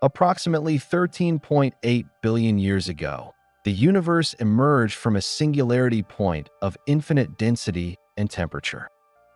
Approximately 13.8 billion years ago, the universe emerged from a singularity point of infinite density and temperature.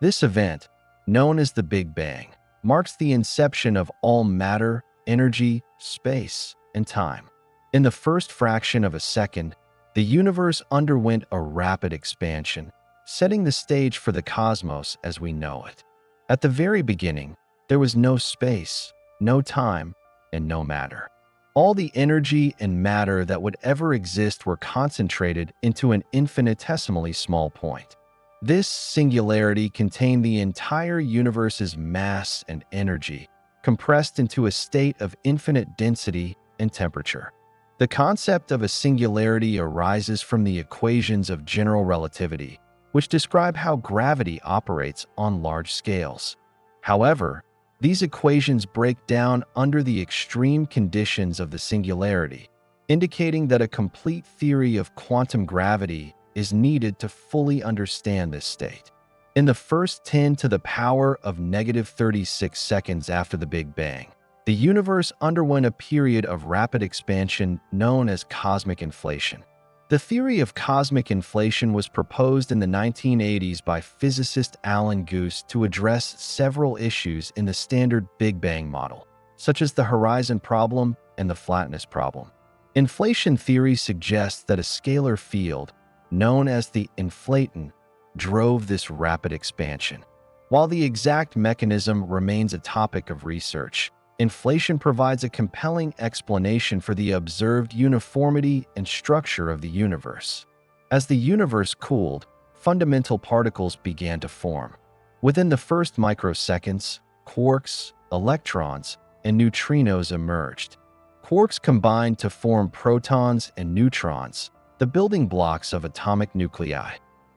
This event, known as the Big Bang, marks the inception of all matter, energy, space, and time. In the first fraction of a second, the universe underwent a rapid expansion, setting the stage for the cosmos as we know it. At the very beginning, there was no space, no time, and no matter. All the energy and matter that would ever exist were concentrated into an infinitesimally small point. This singularity contained the entire universe's mass and energy, compressed into a state of infinite density and temperature. The concept of a singularity arises from the equations of general relativity, which describe how gravity operates on large scales. However, these equations break down under the extreme conditions of the singularity, indicating that a complete theory of quantum gravity is needed to fully understand this state. In the first 10 to the power of -36 seconds after the Big Bang, the universe underwent a period of rapid expansion known as cosmic inflation. The theory of cosmic inflation was proposed in the 1980s by physicist Alan Guth to address several issues in the standard Big Bang model, such as the horizon problem and the flatness problem. Inflation theory suggests that a scalar field, known as the inflaton, drove this rapid expansion. While the exact mechanism remains a topic of research, inflation provides a compelling explanation for the observed uniformity and structure of the universe. As the universe cooled, fundamental particles began to form. Within the first microseconds, quarks, electrons, and neutrinos emerged. Quarks combined to form protons and neutrons, the building blocks of atomic nuclei.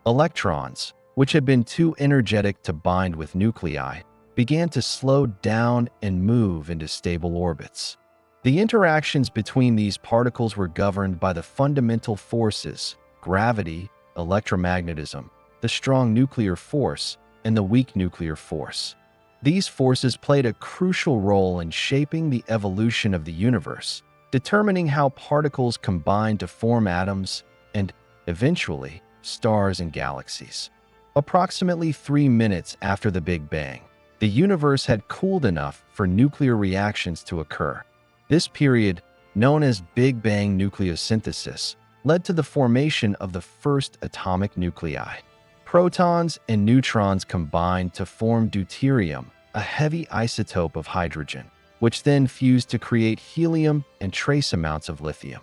Electrons, which had been too energetic to bind with nuclei, began to slow down and move into stable orbits. The interactions between these particles were governed by the fundamental forces: gravity, electromagnetism, the strong nuclear force, and the weak nuclear force. These forces played a crucial role in shaping the evolution of the universe, determining how particles combined to form atoms and, eventually, stars and galaxies. Approximately 3 minutes after the Big Bang, the universe had cooled enough for nuclear reactions to occur. This period, known as Big Bang nucleosynthesis, led to the formation of the first atomic nuclei. Protons and neutrons combined to form deuterium, a heavy isotope of hydrogen, which then fused to create helium and trace amounts of lithium.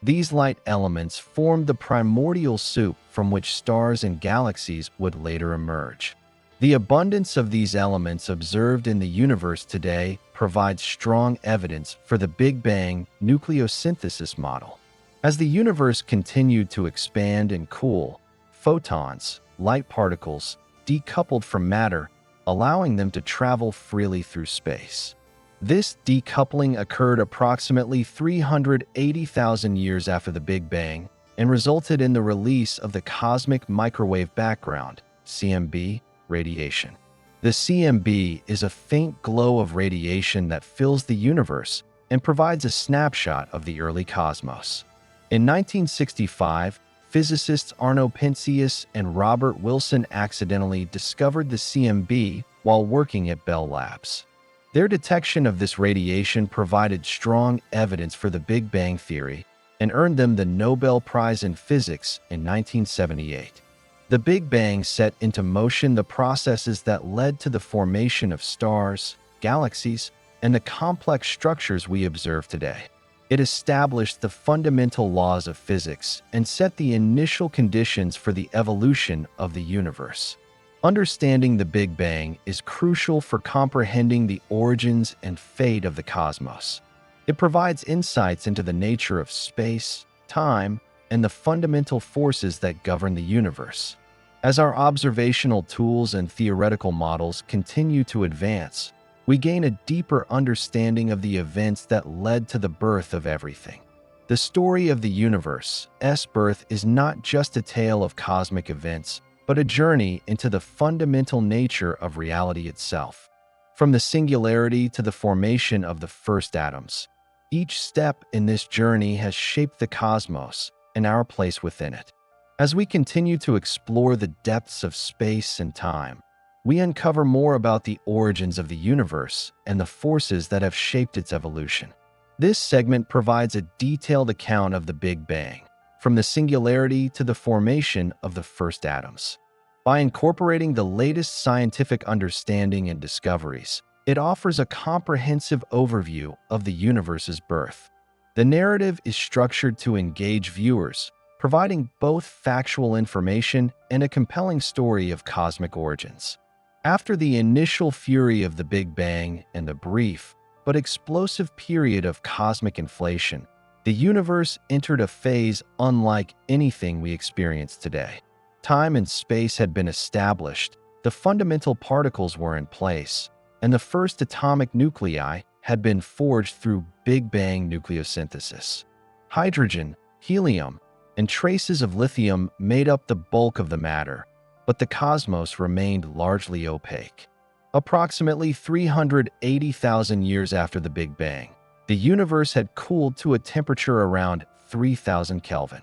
These light elements formed the primordial soup from which stars and galaxies would later emerge. The abundance of these elements observed in the universe today provides strong evidence for the Big Bang nucleosynthesis model. As the universe continued to expand and cool, photons, light particles, decoupled from matter, allowing them to travel freely through space. This decoupling occurred approximately 380,000 years after the Big Bang and resulted in the release of the cosmic microwave background, CMB, radiation. The CMB is a faint glow of radiation that fills the universe and provides a snapshot of the early cosmos. In 1965, physicists Arno Penzias and Robert Wilson accidentally discovered the CMB while working at Bell Labs. Their detection of this radiation provided strong evidence for the Big Bang theory and earned them the Nobel Prize in Physics in 1978. The Big Bang set into motion the processes that led to the formation of stars, galaxies, and the complex structures we observe today. It established the fundamental laws of physics and set the initial conditions for the evolution of the universe. Understanding the Big Bang is crucial for comprehending the origins and fate of the cosmos. It provides insights into the nature of space, time, and the fundamental forces that govern the universe. As our observational tools and theoretical models continue to advance, we gain a deeper understanding of the events that led to the birth of everything. The story of the universe's birth is not just a tale of cosmic events, but a journey into the fundamental nature of reality itself. From the singularity to the formation of the first atoms, Each step in this journey has shaped the cosmos and our place within it. As we continue to explore the depths of space and time, we uncover more about the origins of the universe and the forces that have shaped its evolution. This segment provides a detailed account of the Big Bang, from the singularity to the formation of the first atoms. By incorporating the latest scientific understanding and discoveries, it offers a comprehensive overview of the universe's birth. The narrative is structured to engage viewers, providing both factual information and a compelling story of cosmic origins. After the initial fury of the Big Bang and the brief but explosive period of cosmic inflation, the universe entered a phase unlike anything we experience today. Time and space had been established, the fundamental particles were in place, and the first atomic nuclei had been forged through Big Bang nucleosynthesis. Hydrogen, helium, and traces of lithium made up the bulk of the matter, but the cosmos remained largely opaque. Approximately 380,000 years after the Big Bang, the universe had cooled to a temperature around 3,000 Kelvin.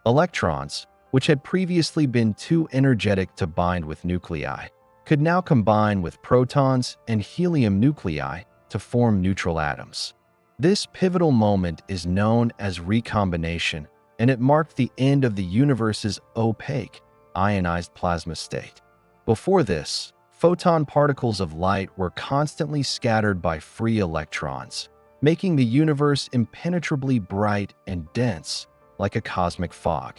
Electrons, which had previously been too energetic to bind with nuclei, could now combine with protons and helium nuclei to form neutral atoms. This pivotal moment is known as recombination, and it marked the end of the universe's opaque, ionized plasma state. Before this, photon particles of light were constantly scattered by free electrons, making the universe impenetrably bright and dense, like a cosmic fog.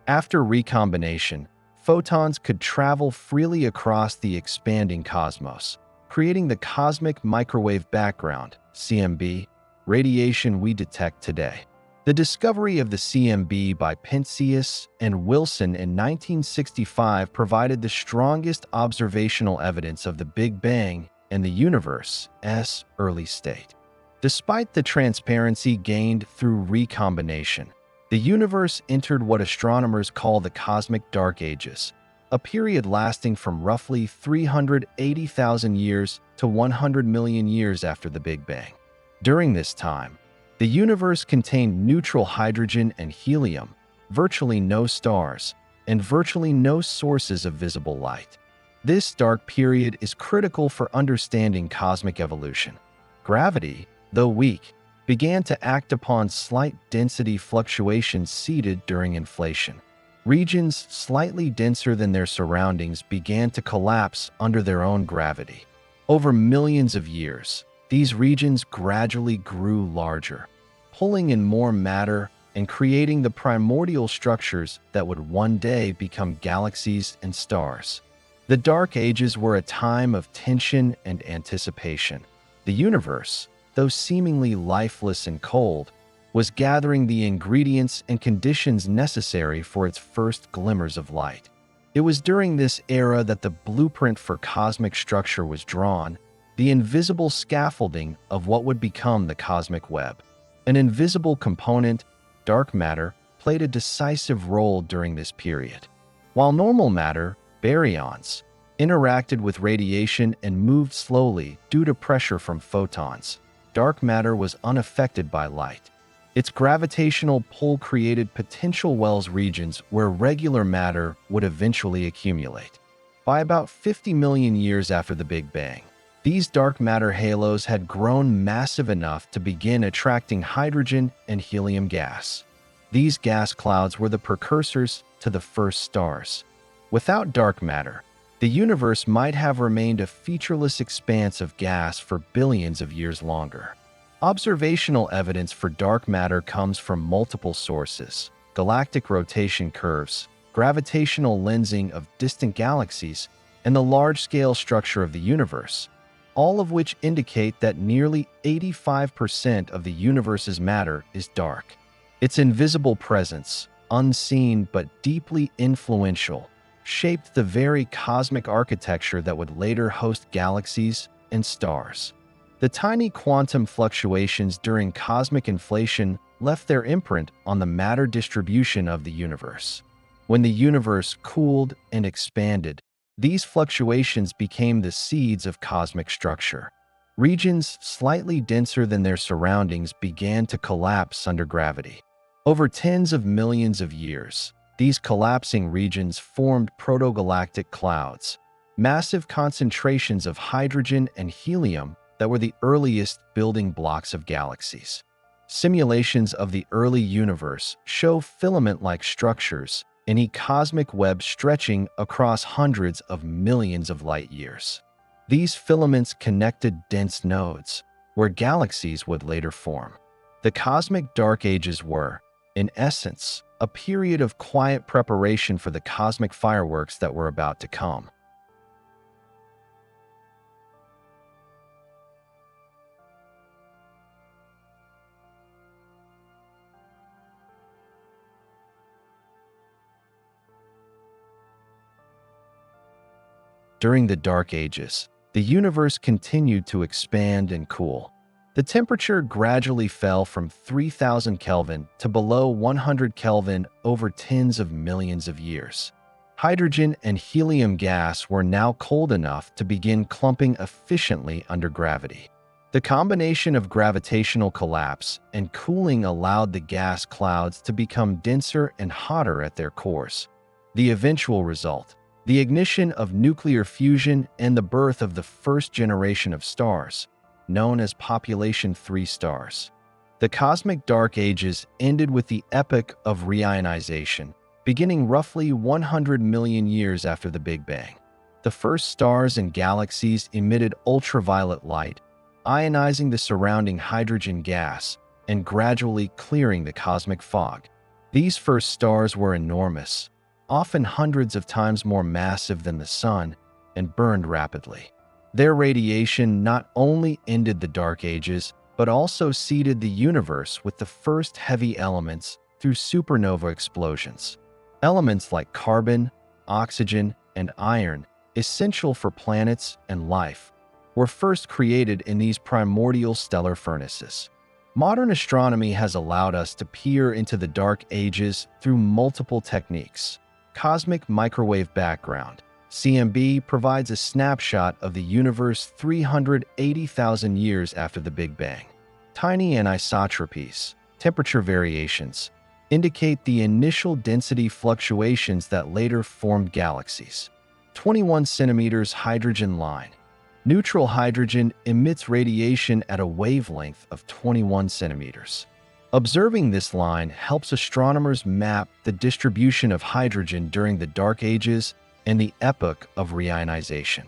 After recombination, photons could travel freely across the expanding cosmos, creating the cosmic microwave background, CMB, radiation we detect today. The discovery of the CMB by Penzias and Wilson in 1965 provided the strongest observational evidence of the Big Bang and the universe's early state. Despite the transparency gained through recombination, the universe entered what astronomers call the cosmic dark ages, a period lasting from roughly 380,000 years to 100 million years after the Big Bang. During this time, the universe contained neutral hydrogen and helium, virtually no stars, and virtually no sources of visible light. This dark period is critical for understanding cosmic evolution. Gravity, though weak, began to act upon slight density fluctuations seeded during inflation. Regions slightly denser than their surroundings began to collapse under their own gravity. Over millions of years, these regions gradually grew larger, pulling in more matter and creating the primordial structures that would one day become galaxies and stars. The Dark Ages were a time of tension and anticipation. The universe, though seemingly lifeless and cold, was gathering the ingredients and conditions necessary for its first glimmers of light. It was during this era that the blueprint for cosmic structure was drawn, the invisible scaffolding of what would become the cosmic web. An invisible component, dark matter, played a decisive role during this period. While normal matter, baryons, interacted with radiation and moved slowly due to pressure from photons, dark matter was unaffected by light. Its gravitational pull created potential Wells regions where regular matter would eventually accumulate. By about 50 million years after the Big Bang, these dark matter halos had grown massive enough to begin attracting hydrogen and helium gas. These gas clouds were the precursors to the first stars. Without dark matter, the universe might have remained a featureless expanse of gas for billions of years longer. Observational evidence for dark matter comes from multiple sources: galactic rotation curves, gravitational lensing of distant galaxies, and the large-scale structure of the universe, all of which indicate that nearly 85% of the universe's matter is dark. Its invisible presence, unseen but deeply influential, shaped the very cosmic architecture that would later host galaxies and stars. The tiny quantum fluctuations during cosmic inflation left their imprint on the matter distribution of the universe. When the universe cooled and expanded, these fluctuations became the seeds of cosmic structure. Regions slightly denser than their surroundings began to collapse under gravity. Over tens of millions of years, these collapsing regions formed protogalactic clouds, massive concentrations of hydrogen and helium that were the earliest building blocks of galaxies. Simulations of the early universe show filament-like structures in a cosmic web stretching across hundreds of millions of light years. These filaments connected dense nodes, where galaxies would later form. The cosmic dark ages were, in essence, a period of quiet preparation for the cosmic fireworks that were about to come. During the Dark Ages, the universe continued to expand and cool. The temperature gradually fell from 3000 Kelvin to below 100 Kelvin over tens of millions of years. Hydrogen and helium gas were now cold enough to begin clumping efficiently under gravity. The combination of gravitational collapse and cooling allowed the gas clouds to become denser and hotter at their cores. The eventual result: the ignition of nuclear fusion and the birth of the first generation of stars, known as population 3 stars. The cosmic dark ages ended with the epoch of reionization, beginning roughly 100 million years after the Big Bang. The first stars and galaxies emitted ultraviolet light, ionizing the surrounding hydrogen gas and gradually clearing the cosmic fog. These first stars were enormous, often hundreds of times more massive than the Sun, and burned rapidly. Their radiation not only ended the Dark Ages, but also seeded the universe with the first heavy elements through supernova explosions. Elements like carbon, oxygen, and iron, essential for planets and life, were first created in these primordial stellar furnaces. Modern astronomy has allowed us to peer into the Dark Ages through multiple techniques. Cosmic microwave background (CMB) provides a snapshot of the universe 380,000 years after the Big Bang. Tiny anisotropies, temperature variations, indicate the initial density fluctuations that later formed galaxies. 21 centimeters hydrogen line. Neutral hydrogen emits radiation at a wavelength of 21 centimeters. Observing this line helps astronomers map the distribution of hydrogen during the Dark Ages and the epoch of reionization.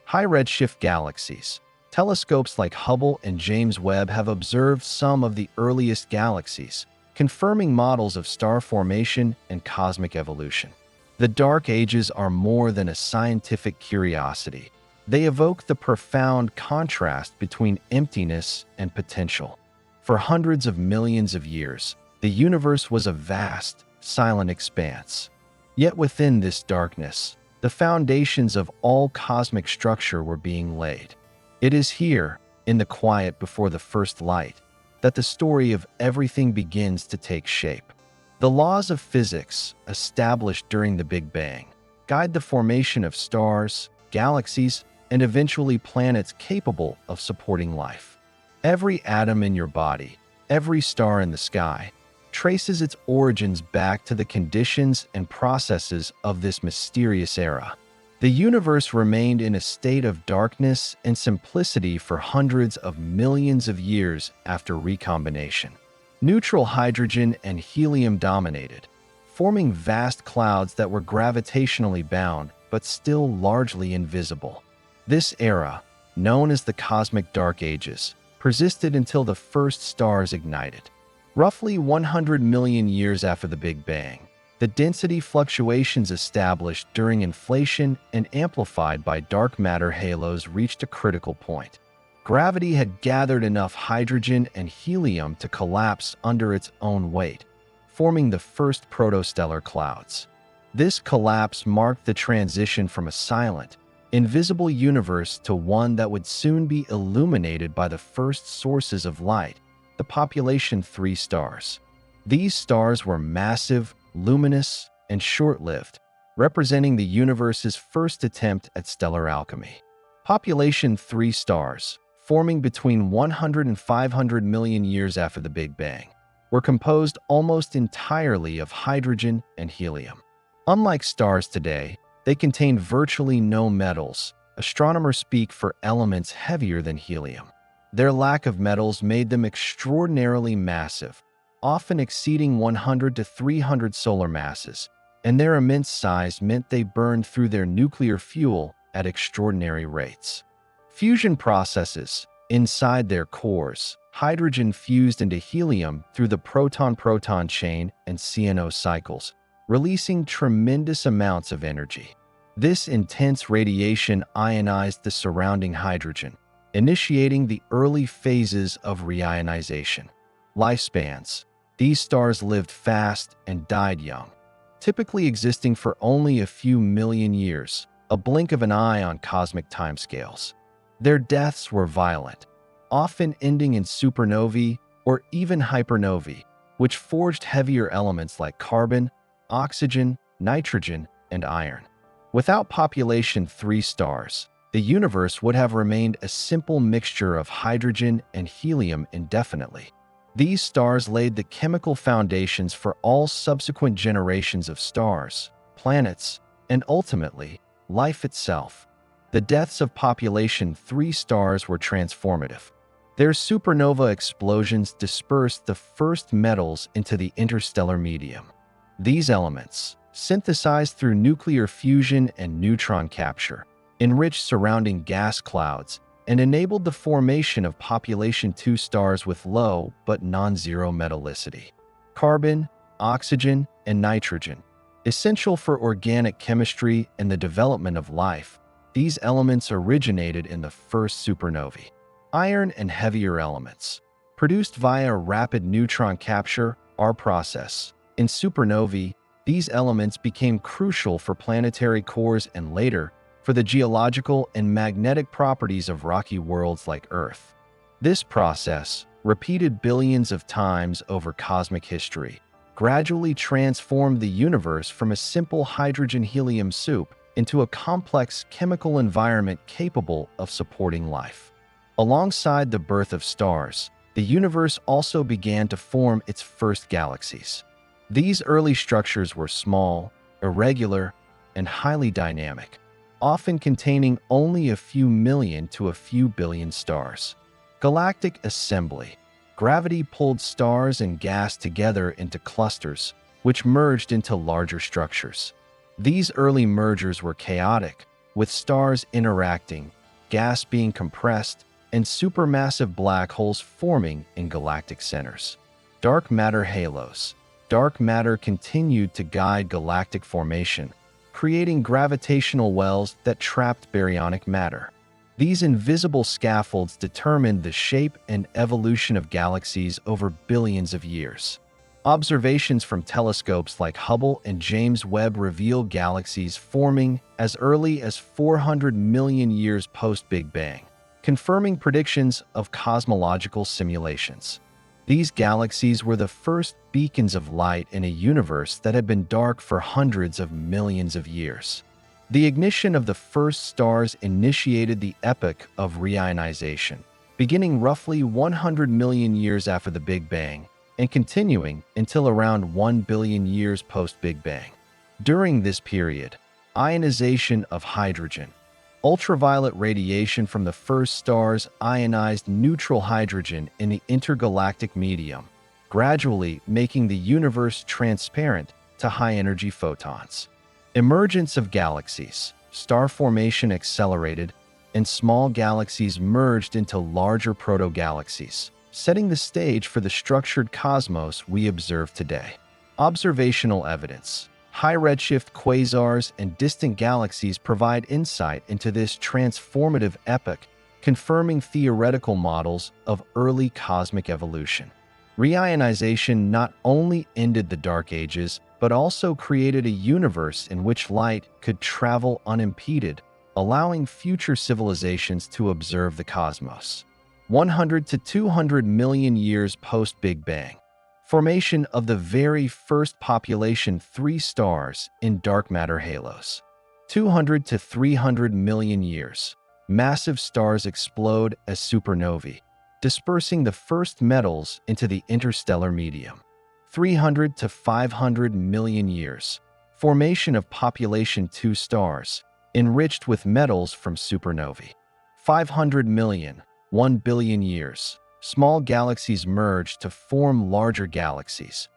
High redshift galaxies. Telescopes like Hubble and James Webb have observed some of the earliest galaxies, confirming models of star formation and cosmic evolution. The Dark Ages are more than a scientific curiosity. They evoke the profound contrast between emptiness and potential. For hundreds of millions of years, the universe was a vast, silent expanse. Yet within this darkness, the foundations of all cosmic structure were being laid. It is here, in the quiet before the first light, that the story of everything begins to take shape. The laws of physics, established during the Big Bang, guide the formation of stars, galaxies, and eventually planets capable of supporting life. Every atom in your body, every star in the sky, traces its origins back to the conditions and processes of this mysterious era. The universe remained in a state of darkness and simplicity for hundreds of millions of years after recombination. Neutral hydrogen and helium dominated, forming vast clouds that were gravitationally bound but still largely invisible. This era, known as the Cosmic Dark Ages, persisted until the first stars ignited. Roughly 100 million years after the Big Bang, the density fluctuations established during inflation and amplified by dark matter halos reached a critical point. Gravity had gathered enough hydrogen and helium to collapse under its own weight, forming the first protostellar clouds. This collapse marked the transition from a silent, invisible universe to one that would soon be illuminated by the first sources of light, the population 3 stars. These stars were massive, luminous, and short-lived, representing the universe's first attempt at stellar alchemy. Population 3 stars, forming between 100 and 500 million years after the Big Bang, were composed almost entirely of hydrogen and helium. Unlike stars today, they contained virtually no metals. Astronomers speak for elements heavier than helium. Their lack of metals made them extraordinarily massive, often exceeding 100 to 300 solar masses, and their immense size meant they burned through their nuclear fuel at extraordinary rates. Fusion processes inside their cores, hydrogen fused into helium through the proton-proton chain and CNO cycles, releasing tremendous amounts of energy. This intense radiation ionized the surrounding hydrogen, initiating the early phases of reionization. Lifespans. These stars lived fast and died young, typically existing for only a few million years, a blink of an eye on cosmic timescales. Their deaths were violent, often ending in supernovae or even hypernovae, which forged heavier elements like carbon, oxygen, nitrogen, and iron. Without population 3 stars, the universe would have remained a simple mixture of hydrogen and helium indefinitely. These stars laid the chemical foundations for all subsequent generations of stars, planets, and ultimately, life itself. The deaths of population 3 stars were transformative. Their supernova explosions dispersed the first metals into the interstellar medium. These elements, synthesized through nuclear fusion and neutron capture, enriched surrounding gas clouds and enabled the formation of population 2 stars with low but non-zero metallicity. Carbon, oxygen, and nitrogen, essential for organic chemistry and the development of life, these elements originated in the first supernovae. Iron and heavier elements, produced via rapid neutron capture, our process. In supernovae, these elements became crucial for planetary cores and later, for the geological and magnetic properties of rocky worlds like Earth. This process, repeated billions of times over cosmic history, gradually transformed the universe from a simple hydrogen-helium soup into a complex chemical environment capable of supporting life. Alongside the birth of stars, the universe also began to form its first galaxies. These early structures were small, irregular, and highly dynamic, often containing only a few million to a few billion stars. Galactic assembly. Gravity pulled stars and gas together into clusters, which merged into larger structures. These early mergers were chaotic, with stars interacting, gas being compressed, and supermassive black holes forming in galactic centers. Dark matter halos. Dark matter continued to guide galactic formation, creating gravitational wells that trapped baryonic matter. These invisible scaffolds determined the shape and evolution of galaxies over billions of years. Observations from telescopes like Hubble and James Webb reveal galaxies forming as early as 400 million years post-Big Bang, confirming predictions of cosmological simulations. These galaxies were the first beacons of light in a universe that had been dark for hundreds of millions of years. The ignition of the first stars initiated the epoch of reionization, beginning roughly 100 million years after the Big Bang and continuing until around 1 billion years post-Big Bang. During this period, ionization of hydrogen, ultraviolet radiation from the first stars ionized neutral hydrogen in the intergalactic medium, gradually making the universe transparent to high-energy photons. Emergence of galaxies, star formation accelerated, and small galaxies merged into larger proto-galaxies, setting the stage for the structured cosmos we observe today. Observational evidence. High redshift quasars and distant galaxies provide insight into this transformative epoch, confirming theoretical models of early cosmic evolution. Reionization not only ended the Dark Ages, but also created a universe in which light could travel unimpeded, allowing future civilizations to observe the cosmos. 100 to 200 million years post-Big Bang. Formation of the very first population 3 stars in dark matter halos. 200 to 300 million years. massive stars explode as supernovae, dispersing the first metals into the interstellar medium. 300 to 500 million years. Formation of population 2 stars, enriched with metals from supernovae. 500 million, 1 billion years. Small galaxies merge to form larger galaxies.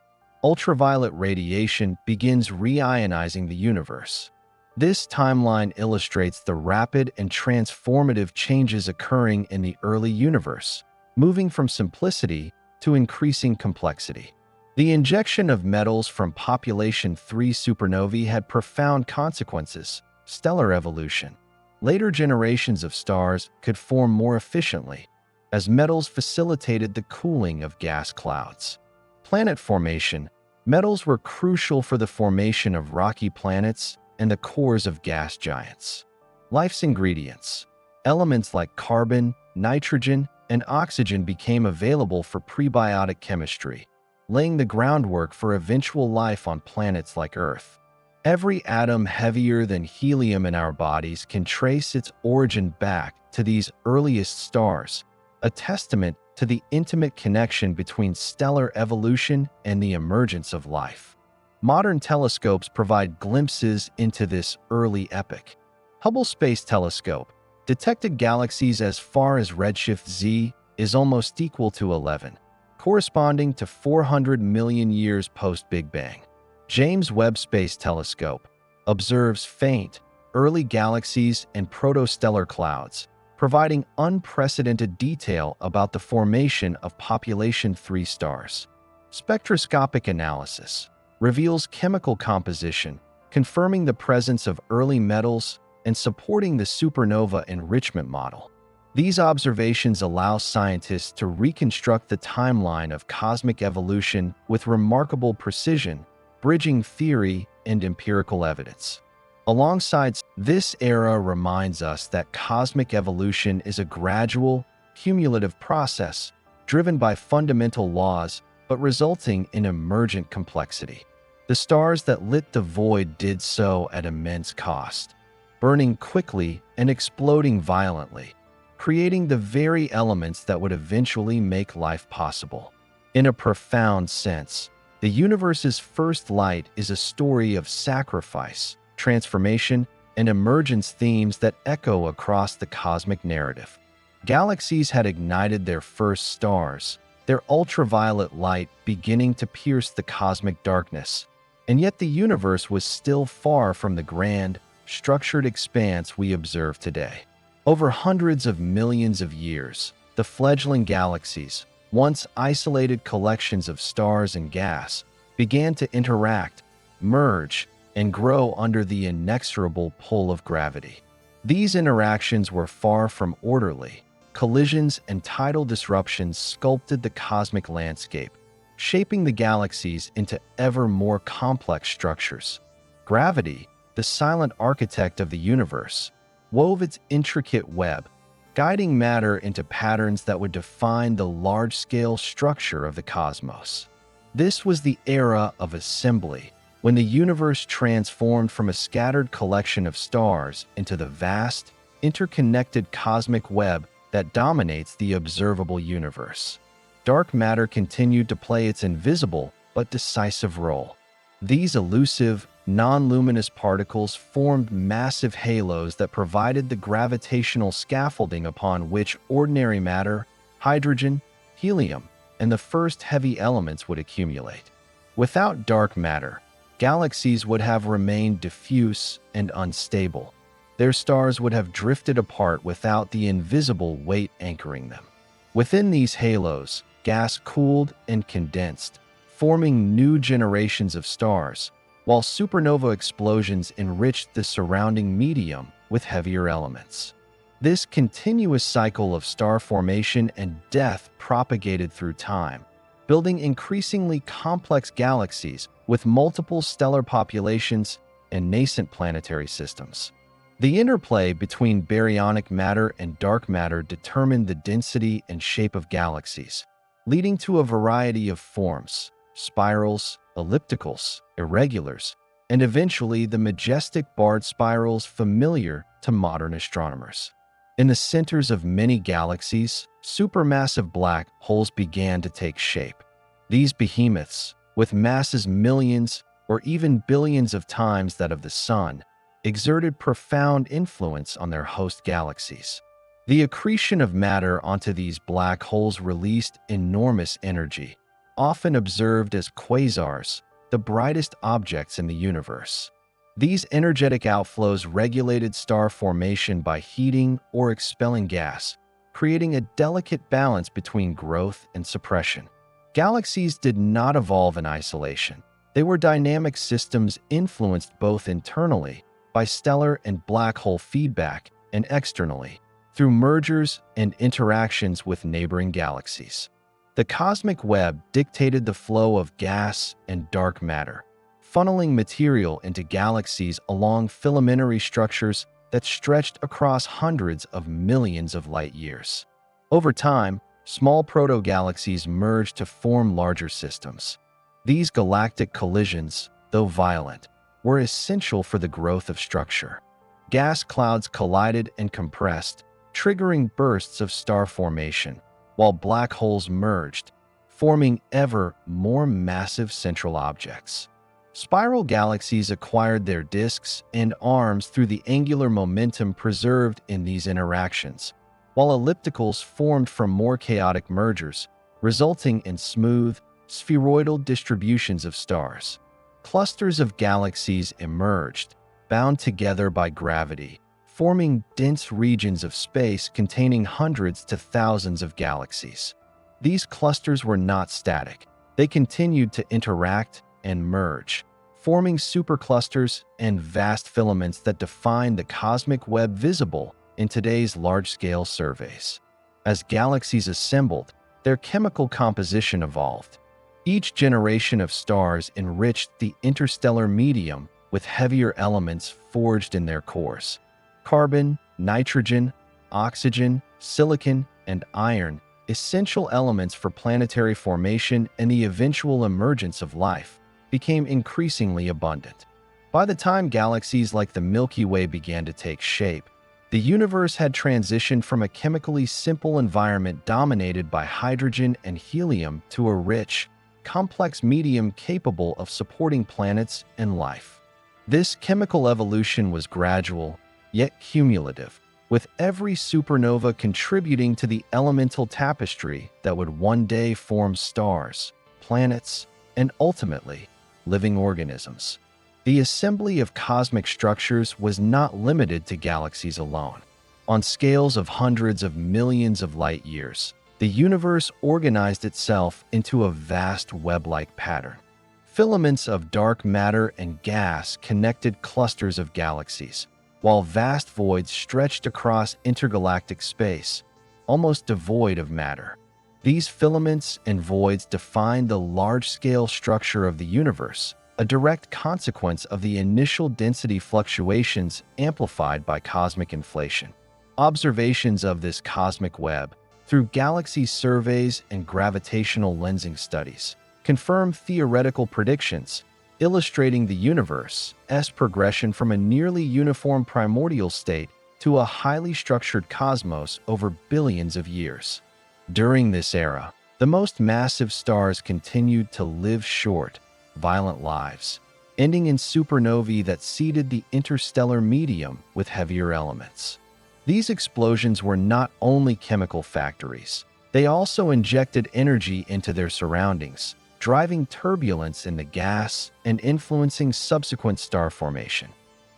Ultraviolet radiation begins reionizing the universe. This timeline illustrates the rapid and transformative changes occurring in the early universe, moving from simplicity to increasing complexity. The injection of metals from population 3 supernovae had profound consequences. Stellar evolution. Later generations of stars could form more efficiently, as metals facilitated the cooling of gas clouds. Planet formation. Metals were crucial for the formation of rocky planets and the cores of gas giants. Life's ingredients. Elements like carbon, nitrogen, and oxygen became available for prebiotic chemistry, laying the groundwork for eventual life on planets like Earth. Every atom heavier than helium in our bodies can trace its origin back to these earliest stars, a testament to the intimate connection between stellar evolution and the emergence of life. Modern telescopes provide glimpses into this early epoch. Hubble Space Telescope detected galaxies as far as redshift Z is almost equal to 11, corresponding to 400 million years post-Big Bang. James Webb Space Telescope observes faint, early galaxies and protostellar clouds, providing unprecedented detail about the formation of population 3 stars. Spectroscopic analysis reveals chemical composition, confirming the presence of early metals and supporting the supernova enrichment model. These observations allow scientists to reconstruct the timeline of cosmic evolution with remarkable precision, bridging theory and empirical evidence. Alongside this era reminds us that cosmic evolution is a gradual, cumulative process driven by fundamental laws but resulting in emergent complexity. The stars that lit the void did so at immense cost, burning quickly and exploding violently, creating the very elements that would eventually make life possible. In a profound sense, the universe's first light is a story of sacrifice, transformation, and emergence, themes that echo across the cosmic narrative. Galaxies had ignited their first stars, their ultraviolet light beginning to pierce the cosmic darkness, and yet the universe was still far from the grand, structured expanse we observe today. Over hundreds of millions of years, the fledgling galaxies, once isolated collections of stars and gas, began to interact, merge, and grow under the inexorable pull of gravity. These interactions were far from orderly. Collisions and tidal disruptions sculpted the cosmic landscape, shaping the galaxies into ever more complex structures. Gravity, the silent architect of the universe, wove its intricate web, guiding matter into patterns that would define the large-scale structure of the cosmos. This was the era of assembly, when the universe transformed from a scattered collection of stars into the vast, interconnected cosmic web that dominates the observable universe. Dark matter continued to play its invisible but decisive role. These elusive, non-luminous particles formed massive halos that provided the gravitational scaffolding upon which ordinary matter, hydrogen, helium, and the first heavy elements would accumulate. Without dark matter, galaxies would have remained diffuse and unstable. Their stars would have drifted apart without the invisible weight anchoring them. Within these halos, gas cooled and condensed, forming new generations of stars, while supernova explosions enriched the surrounding medium with heavier elements. This continuous cycle of star formation and death propagated through time, building increasingly complex galaxies with multiple stellar populations and nascent planetary systems. The interplay between baryonic matter and dark matter determined the density and shape of galaxies, leading to a variety of forms: spirals, ellipticals, irregulars, and eventually the majestic barred spirals familiar to modern astronomers. In the centers of many galaxies, supermassive black holes began to take shape. These behemoths, with masses millions or even billions of times that of the Sun, exerted profound influence on their host galaxies. The accretion of matter onto these black holes released enormous energy, often observed as quasars, the brightest objects in the universe. These energetic outflows regulated star formation by heating or expelling gas, creating a delicate balance between growth and suppression. Galaxies did not evolve in isolation. They were dynamic systems influenced both internally by stellar and black hole feedback and externally through mergers and interactions with neighboring galaxies. The cosmic web dictated the flow of gas and dark matter, funneling material into galaxies along filamentary structures that stretched across hundreds of millions of light years. Over time, small proto-galaxies merged to form larger systems. These galactic collisions, though violent, were essential for the growth of structure. Gas clouds collided and compressed, triggering bursts of star formation, while black holes merged, forming ever more massive central objects. Spiral galaxies acquired their disks and arms through the angular momentum preserved in these interactions, while ellipticals formed from more chaotic mergers, resulting in smooth, spheroidal distributions of stars. Clusters of galaxies emerged, bound together by gravity, forming dense regions of space containing hundreds to thousands of galaxies. These clusters were not static. They continued to interact and merge, forming superclusters and vast filaments that define the cosmic web visible in today's large-scale surveys. As galaxies assembled, their chemical composition evolved. Each generation of stars enriched the interstellar medium with heavier elements forged in their cores. Carbon, nitrogen, oxygen, silicon, and iron, essential elements for planetary formation and the eventual emergence of life, became increasingly abundant. By the time galaxies like the Milky Way began to take shape, the universe had transitioned from a chemically simple environment dominated by hydrogen and helium to a rich, complex medium capable of supporting planets and life. This chemical evolution was gradual, yet cumulative, with every supernova contributing to the elemental tapestry that would one day form stars, planets, and ultimately, living organisms. The assembly of cosmic structures was not limited to galaxies alone. On scales of hundreds of millions of light years, the universe organized itself into a vast web-like pattern. Filaments of dark matter and gas connected clusters of galaxies, while vast voids stretched across intergalactic space, almost devoid of matter. These filaments and voids defined the large-scale structure of the universe, a direct consequence of the initial density fluctuations amplified by cosmic inflation. Observations of this cosmic web, through galaxy surveys and gravitational lensing studies, confirm theoretical predictions, illustrating the universe's progression from a nearly uniform primordial state to a highly structured cosmos over billions of years. During this era, the most massive stars continued to live short, violent lives, ending in supernovae that seeded the interstellar medium with heavier elements. These explosions were not only chemical factories, they also injected energy into their surroundings, driving turbulence in the gas and influencing subsequent star formation.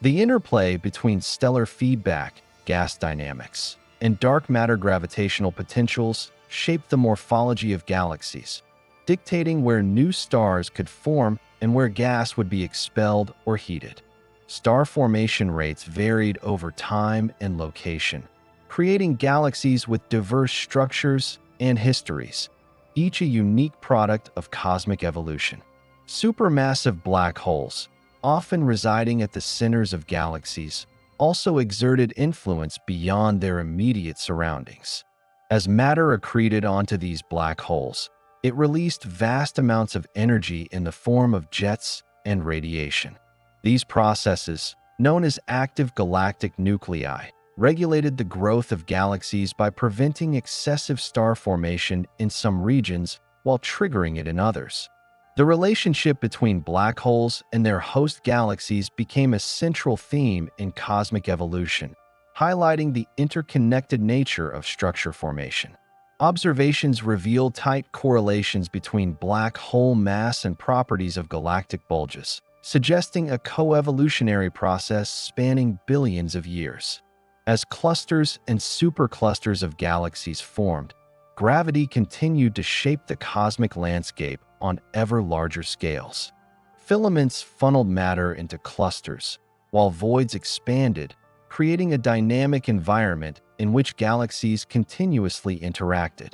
The interplay between stellar feedback, gas dynamics, and dark matter gravitational potentials shaped the morphology of galaxies, dictating where new stars could form and where gas would be expelled or heated. Star formation rates varied over time and location, creating galaxies with diverse structures and histories, each a unique product of cosmic evolution. Supermassive black holes, often residing at the centers of galaxies, also exerted influence beyond their immediate surroundings. As matter accreted onto these black holes, it released vast amounts of energy in the form of jets and radiation. These processes, known as active galactic nuclei, regulated the growth of galaxies by preventing excessive star formation in some regions while triggering it in others. The relationship between black holes and their host galaxies became a central theme in cosmic evolution, highlighting the interconnected nature of structure formation. Observations reveal tight correlations between black hole mass and properties of galactic bulges, suggesting a coevolutionary process spanning billions of years. As clusters and superclusters of galaxies formed, gravity continued to shape the cosmic landscape on ever larger scales. Filaments funneled matter into clusters, while voids expanded, creating a dynamic environment in which galaxies continuously interacted.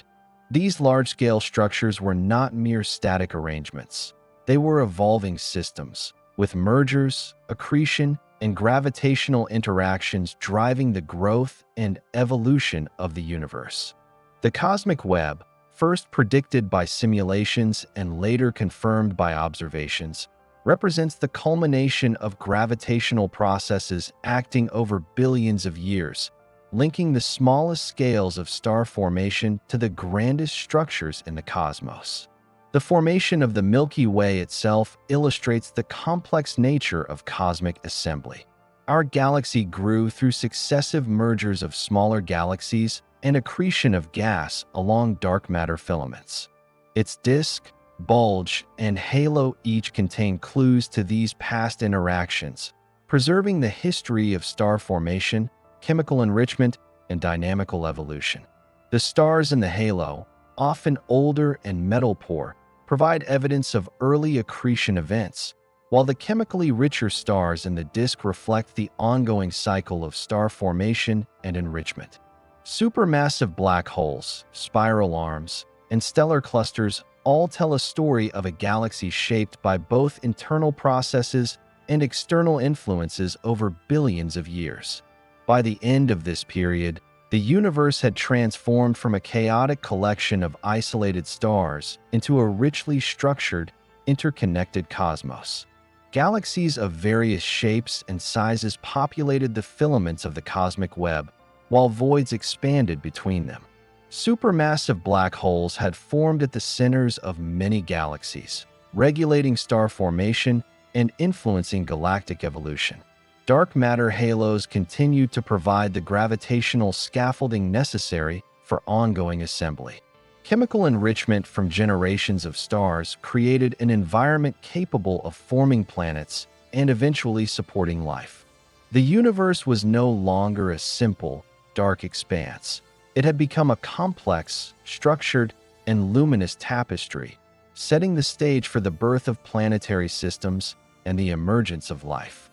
These large-scale structures were not mere static arrangements. They were evolving systems, with mergers, accretion, and gravitational interactions driving the growth and evolution of the universe. The cosmic web, first predicted by simulations and later confirmed by observations, represents the culmination of gravitational processes acting over billions of years, linking the smallest scales of star formation to the grandest structures in the cosmos. The formation of the Milky Way itself illustrates the complex nature of cosmic assembly. Our galaxy grew through successive mergers of smaller galaxies and accretion of gas along dark matter filaments. Its disk, bulge, and halo each contain clues to these past interactions, preserving the history of star formation, chemical enrichment, and dynamical evolution. The stars in the halo, often older and metal-poor, provide evidence of early accretion events, while the chemically richer stars in the disk reflect the ongoing cycle of star formation and enrichment. Supermassive black holes, spiral arms, and stellar clusters all tell a story of a galaxy shaped by both internal processes and external influences over billions of years. By the end of this period, the universe had transformed from a chaotic collection of isolated stars into a richly structured, interconnected cosmos. Galaxies of various shapes and sizes populated the filaments of the cosmic web, while voids expanded between them. Supermassive black holes had formed at the centers of many galaxies, regulating star formation and influencing galactic evolution. Dark matter halos continued to provide the gravitational scaffolding necessary for ongoing assembly. Chemical enrichment from generations of stars created an environment capable of forming planets and eventually supporting life. The universe was no longer a simple, dark expanse. It had become a complex, structured, and luminous tapestry, setting the stage for the birth of planetary systems and the emergence of life.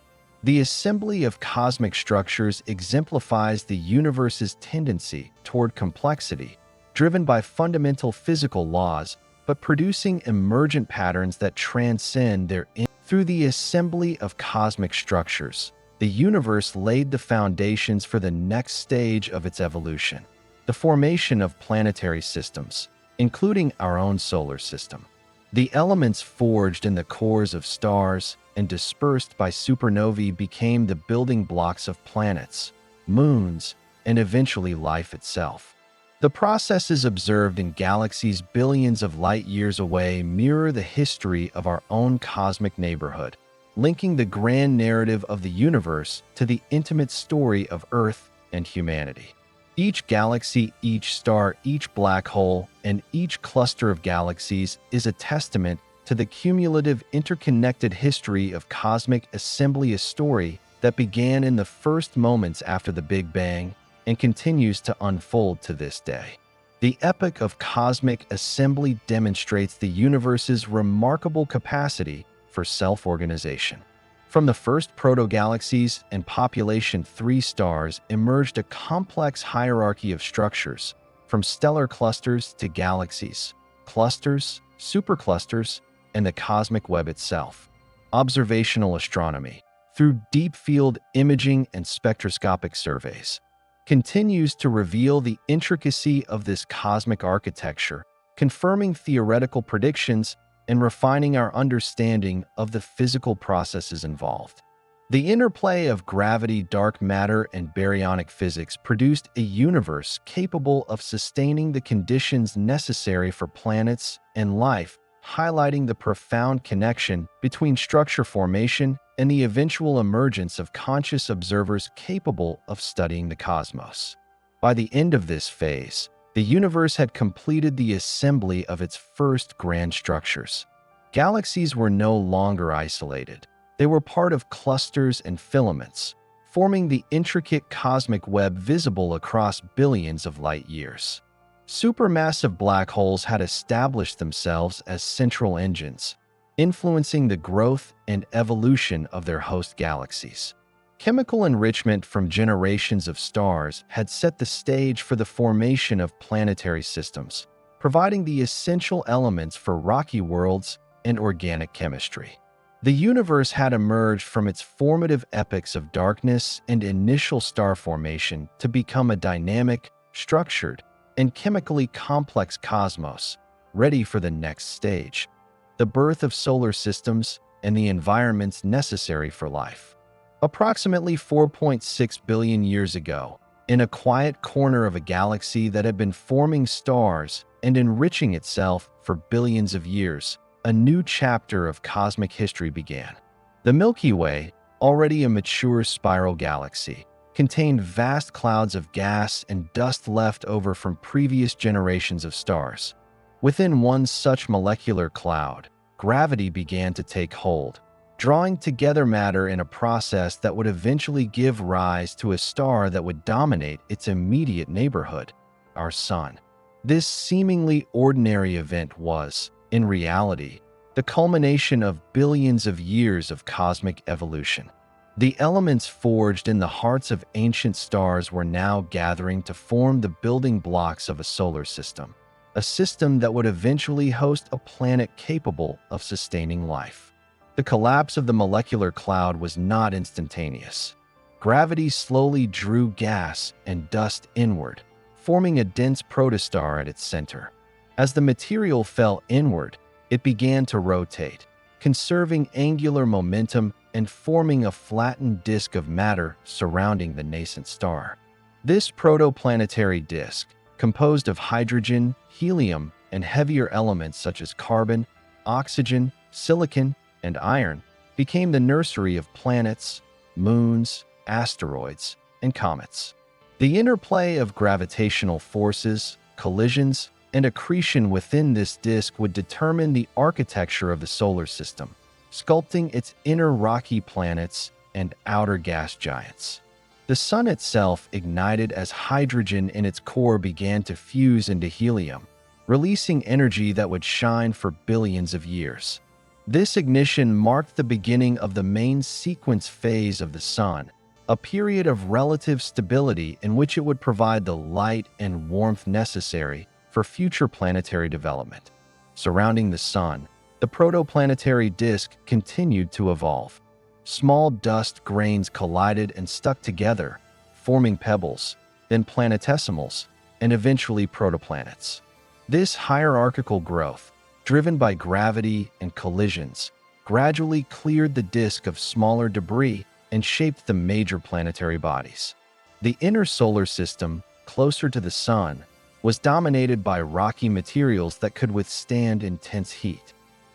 The assembly of cosmic structures exemplifies the universe's tendency toward complexity, driven by fundamental physical laws, but producing emergent patterns that transcend their Through the assembly of cosmic structures, the universe laid the foundations for the next stage of its evolution, the formation of planetary systems, including our own solar system. The elements forged in the cores of stars and dispersed by supernovae became the building blocks of planets, moons, and eventually life itself. The processes observed in galaxies billions of light years away mirror the history of our own cosmic neighborhood, linking the grand narrative of the universe to the intimate story of Earth and humanity. Each galaxy, each star, each black hole, and each cluster of galaxies is a testament to the cumulative interconnected history of cosmic assembly, a story that began in the first moments after the Big Bang and continues to unfold to this day. The epic of cosmic assembly demonstrates the universe's remarkable capacity for self-organization. From the first proto-galaxies and population 3 stars emerged a complex hierarchy of structures, from stellar clusters to galaxies, clusters, superclusters, and the cosmic web itself. Observational astronomy, through deep-field imaging and spectroscopic surveys, continues to reveal the intricacy of this cosmic architecture, confirming theoretical predictions and refining our understanding of the physical processes involved. The interplay of gravity, dark matter, and baryonic physics produced a universe capable of sustaining the conditions necessary for planets and life, highlighting the profound connection between structure formation and the eventual emergence of conscious observers capable of studying the cosmos. By the end of this phase, the universe had completed the assembly of its first grand structures. Galaxies were no longer isolated. They were part of clusters and filaments, forming the intricate cosmic web visible across billions of light years. Supermassive black holes had established themselves as central engines, influencing the growth and evolution of their host galaxies. Chemical enrichment from generations of stars had set the stage for the formation of planetary systems, providing the essential elements for rocky worlds and organic chemistry. The universe had emerged from its formative epochs of darkness and initial star formation to become a dynamic, structured, and chemically complex cosmos, ready for the next stage, the birth of solar systems and the environments necessary for life. Approximately 4.6 billion years ago, in a quiet corner of a galaxy that had been forming stars and enriching itself for billions of years, a new chapter of cosmic history began. The Milky Way, already a mature spiral galaxy, contained vast clouds of gas and dust left over from previous generations of stars. Within one such molecular cloud, gravity began to take hold, drawing together matter in a process that would eventually give rise to a star that would dominate its immediate neighborhood, our Sun. This seemingly ordinary event was, in reality, the culmination of billions of years of cosmic evolution. The elements forged in the hearts of ancient stars were now gathering to form the building blocks of a solar system, a system that would eventually host a planet capable of sustaining life. The collapse of the molecular cloud was not instantaneous. Gravity slowly drew gas and dust inward, forming a dense protostar at its center. As the material fell inward, it began to rotate, conserving angular momentum and forming a flattened disk of matter surrounding the nascent star. This protoplanetary disk, composed of hydrogen, helium, and heavier elements such as carbon, oxygen, silicon, and iron, became the nursery of planets, moons, asteroids, and comets. The interplay of gravitational forces, collisions, and accretion within this disk would determine the architecture of the solar system, sculpting its inner rocky planets and outer gas giants. The Sun itself ignited as hydrogen in its core began to fuse into helium, releasing energy that would shine for billions of years. This ignition marked the beginning of the main sequence phase of the Sun, a period of relative stability in which it would provide the light and warmth necessary for future planetary development. Surrounding the Sun, the protoplanetary disk continued to evolve. Small dust grains collided and stuck together, forming pebbles, then planetesimals, and eventually protoplanets. This hierarchical growth, driven by gravity and collisions, gradually cleared the disk of smaller debris and shaped the major planetary bodies. The inner solar system, closer to the Sun, was dominated by rocky materials that could withstand intense heat.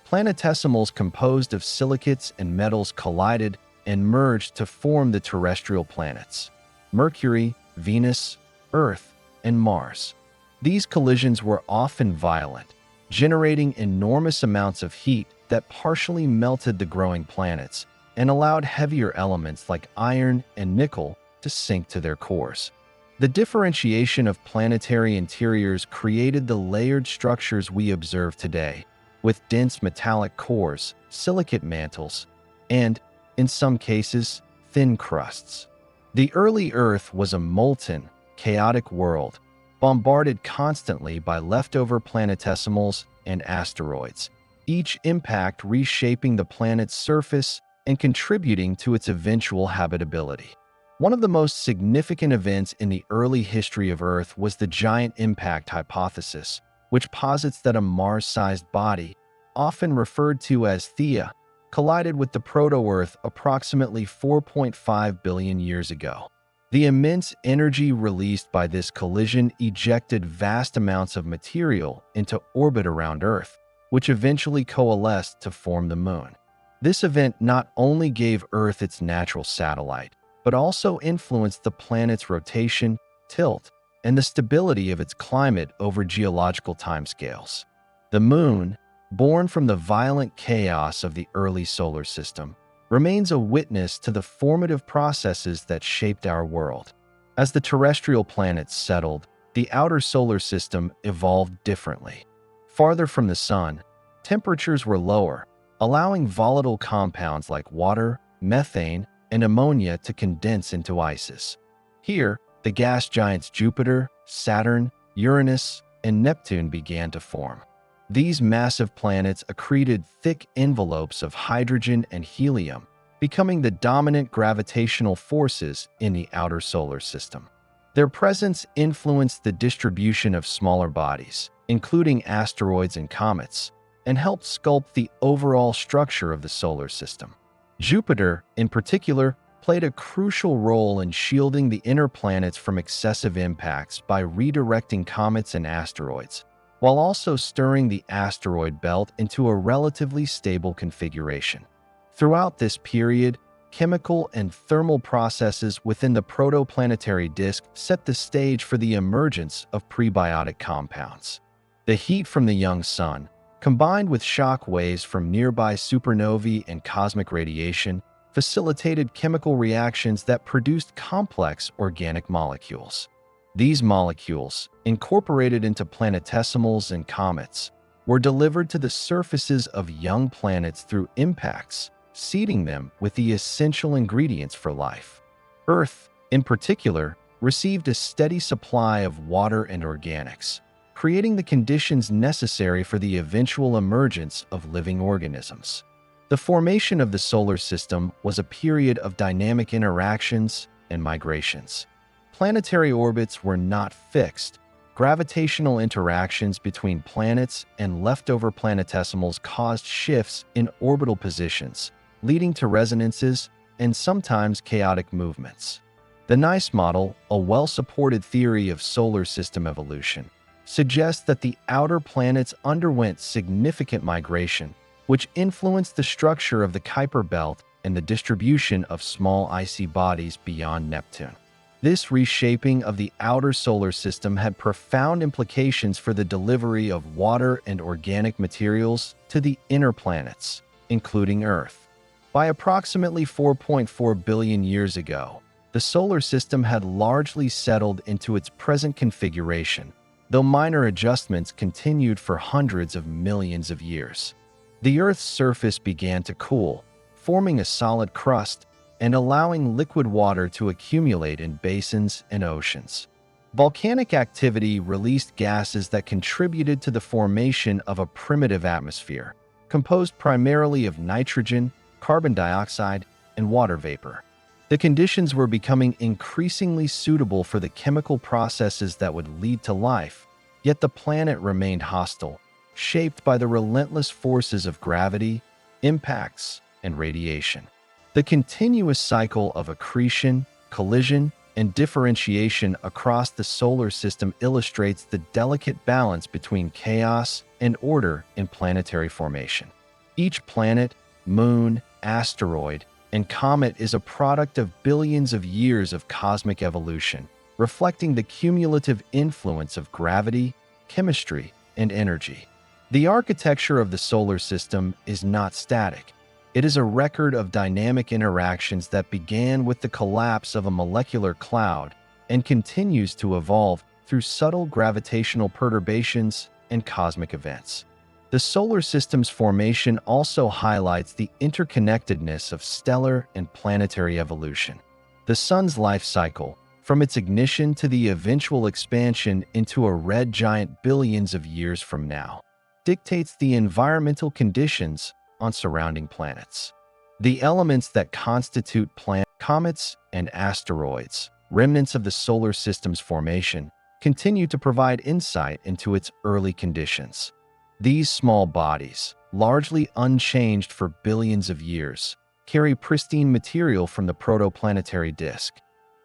Planetesimals composed of silicates and metals collided and merged to form the terrestrial planets: Mercury, Venus, Earth, and Mars. These collisions were often violent, generating enormous amounts of heat that partially melted the growing planets and allowed heavier elements like iron and nickel to sink to their cores. The differentiation of planetary interiors created the layered structures we observe today, with dense metallic cores, silicate mantles, and, in some cases, thin crusts. The early Earth was a molten, chaotic world, bombarded constantly by leftover planetesimals and asteroids, each impact reshaping the planet's surface and contributing to its eventual habitability. One of the most significant events in the early history of Earth was the giant impact hypothesis, which posits that a Mars-sized body, often referred to as Theia, collided with the proto-Earth approximately 4.5 billion years ago. The immense energy released by this collision ejected vast amounts of material into orbit around Earth, which eventually coalesced to form the Moon. This event not only gave Earth its natural satellite, but also influenced the planet's rotation, tilt, and the stability of its climate over geological timescales. The Moon, born from the violent chaos of the early solar system, remains a witness to the formative processes that shaped our world. As the terrestrial planets settled, the outer solar system evolved differently. Farther from the Sun, temperatures were lower, allowing volatile compounds like water, methane, and ammonia to condense into ices. Here, the gas giants Jupiter, Saturn, Uranus, and Neptune began to form. These massive planets accreted thick envelopes of hydrogen and helium, becoming the dominant gravitational forces in the outer solar system. Their presence influenced the distribution of smaller bodies, including asteroids and comets, and helped sculpt the overall structure of the solar system. Jupiter, in particular, played a crucial role in shielding the inner planets from excessive impacts by redirecting comets and asteroids, while also stirring the asteroid belt into a relatively stable configuration. Throughout this period, chemical and thermal processes within the protoplanetary disk set the stage for the emergence of prebiotic compounds. The heat from the young sun, combined with shock waves from nearby supernovae and cosmic radiation, facilitated chemical reactions that produced complex organic molecules. These molecules, incorporated into planetesimals and comets, were delivered to the surfaces of young planets through impacts, seeding them with the essential ingredients for life. Earth, in particular, received a steady supply of water and organics, creating the conditions necessary for the eventual emergence of living organisms. The formation of the solar system was a period of dynamic interactions and migrations. Planetary orbits were not fixed. Gravitational interactions between planets and leftover planetesimals caused shifts in orbital positions, leading to resonances and sometimes chaotic movements. The NICE model, a well-supported theory of solar system evolution, suggests that the outer planets underwent significant migration, which influenced the structure of the Kuiper belt and the distribution of small icy bodies beyond Neptune. This reshaping of the outer solar system had profound implications for the delivery of water and organic materials to the inner planets, including Earth. By approximately 4.4 billion years ago, the solar system had largely settled into its present configuration, though minor adjustments continued for hundreds of millions of years. The Earth's surface began to cool, forming a solid crust and allowing liquid water to accumulate in basins and oceans. Volcanic activity released gases that contributed to the formation of a primitive atmosphere, composed primarily of nitrogen, carbon dioxide, and water vapor. The conditions were becoming increasingly suitable for the chemical processes that would lead to life, yet the planet remained hostile, shaped by the relentless forces of gravity, impacts, and radiation. The continuous cycle of accretion, collision, and differentiation across the solar system illustrates the delicate balance between chaos and order in planetary formation. Each planet, moon, asteroid, and comet is a product of billions of years of cosmic evolution, reflecting the cumulative influence of gravity, chemistry, and energy. The architecture of the solar system is not static. It is a record of dynamic interactions that began with the collapse of a molecular cloud and continues to evolve through subtle gravitational perturbations and cosmic events. The solar system's formation also highlights the interconnectedness of stellar and planetary evolution. The Sun's life cycle, from its ignition to the eventual expansion into a red giant billions of years from now, dictates the environmental conditions on surrounding planets. The elements that constitute comets and asteroids, remnants of the solar system's formation, continue to provide insight into its early conditions. These small bodies, largely unchanged for billions of years, carry pristine material from the protoplanetary disk.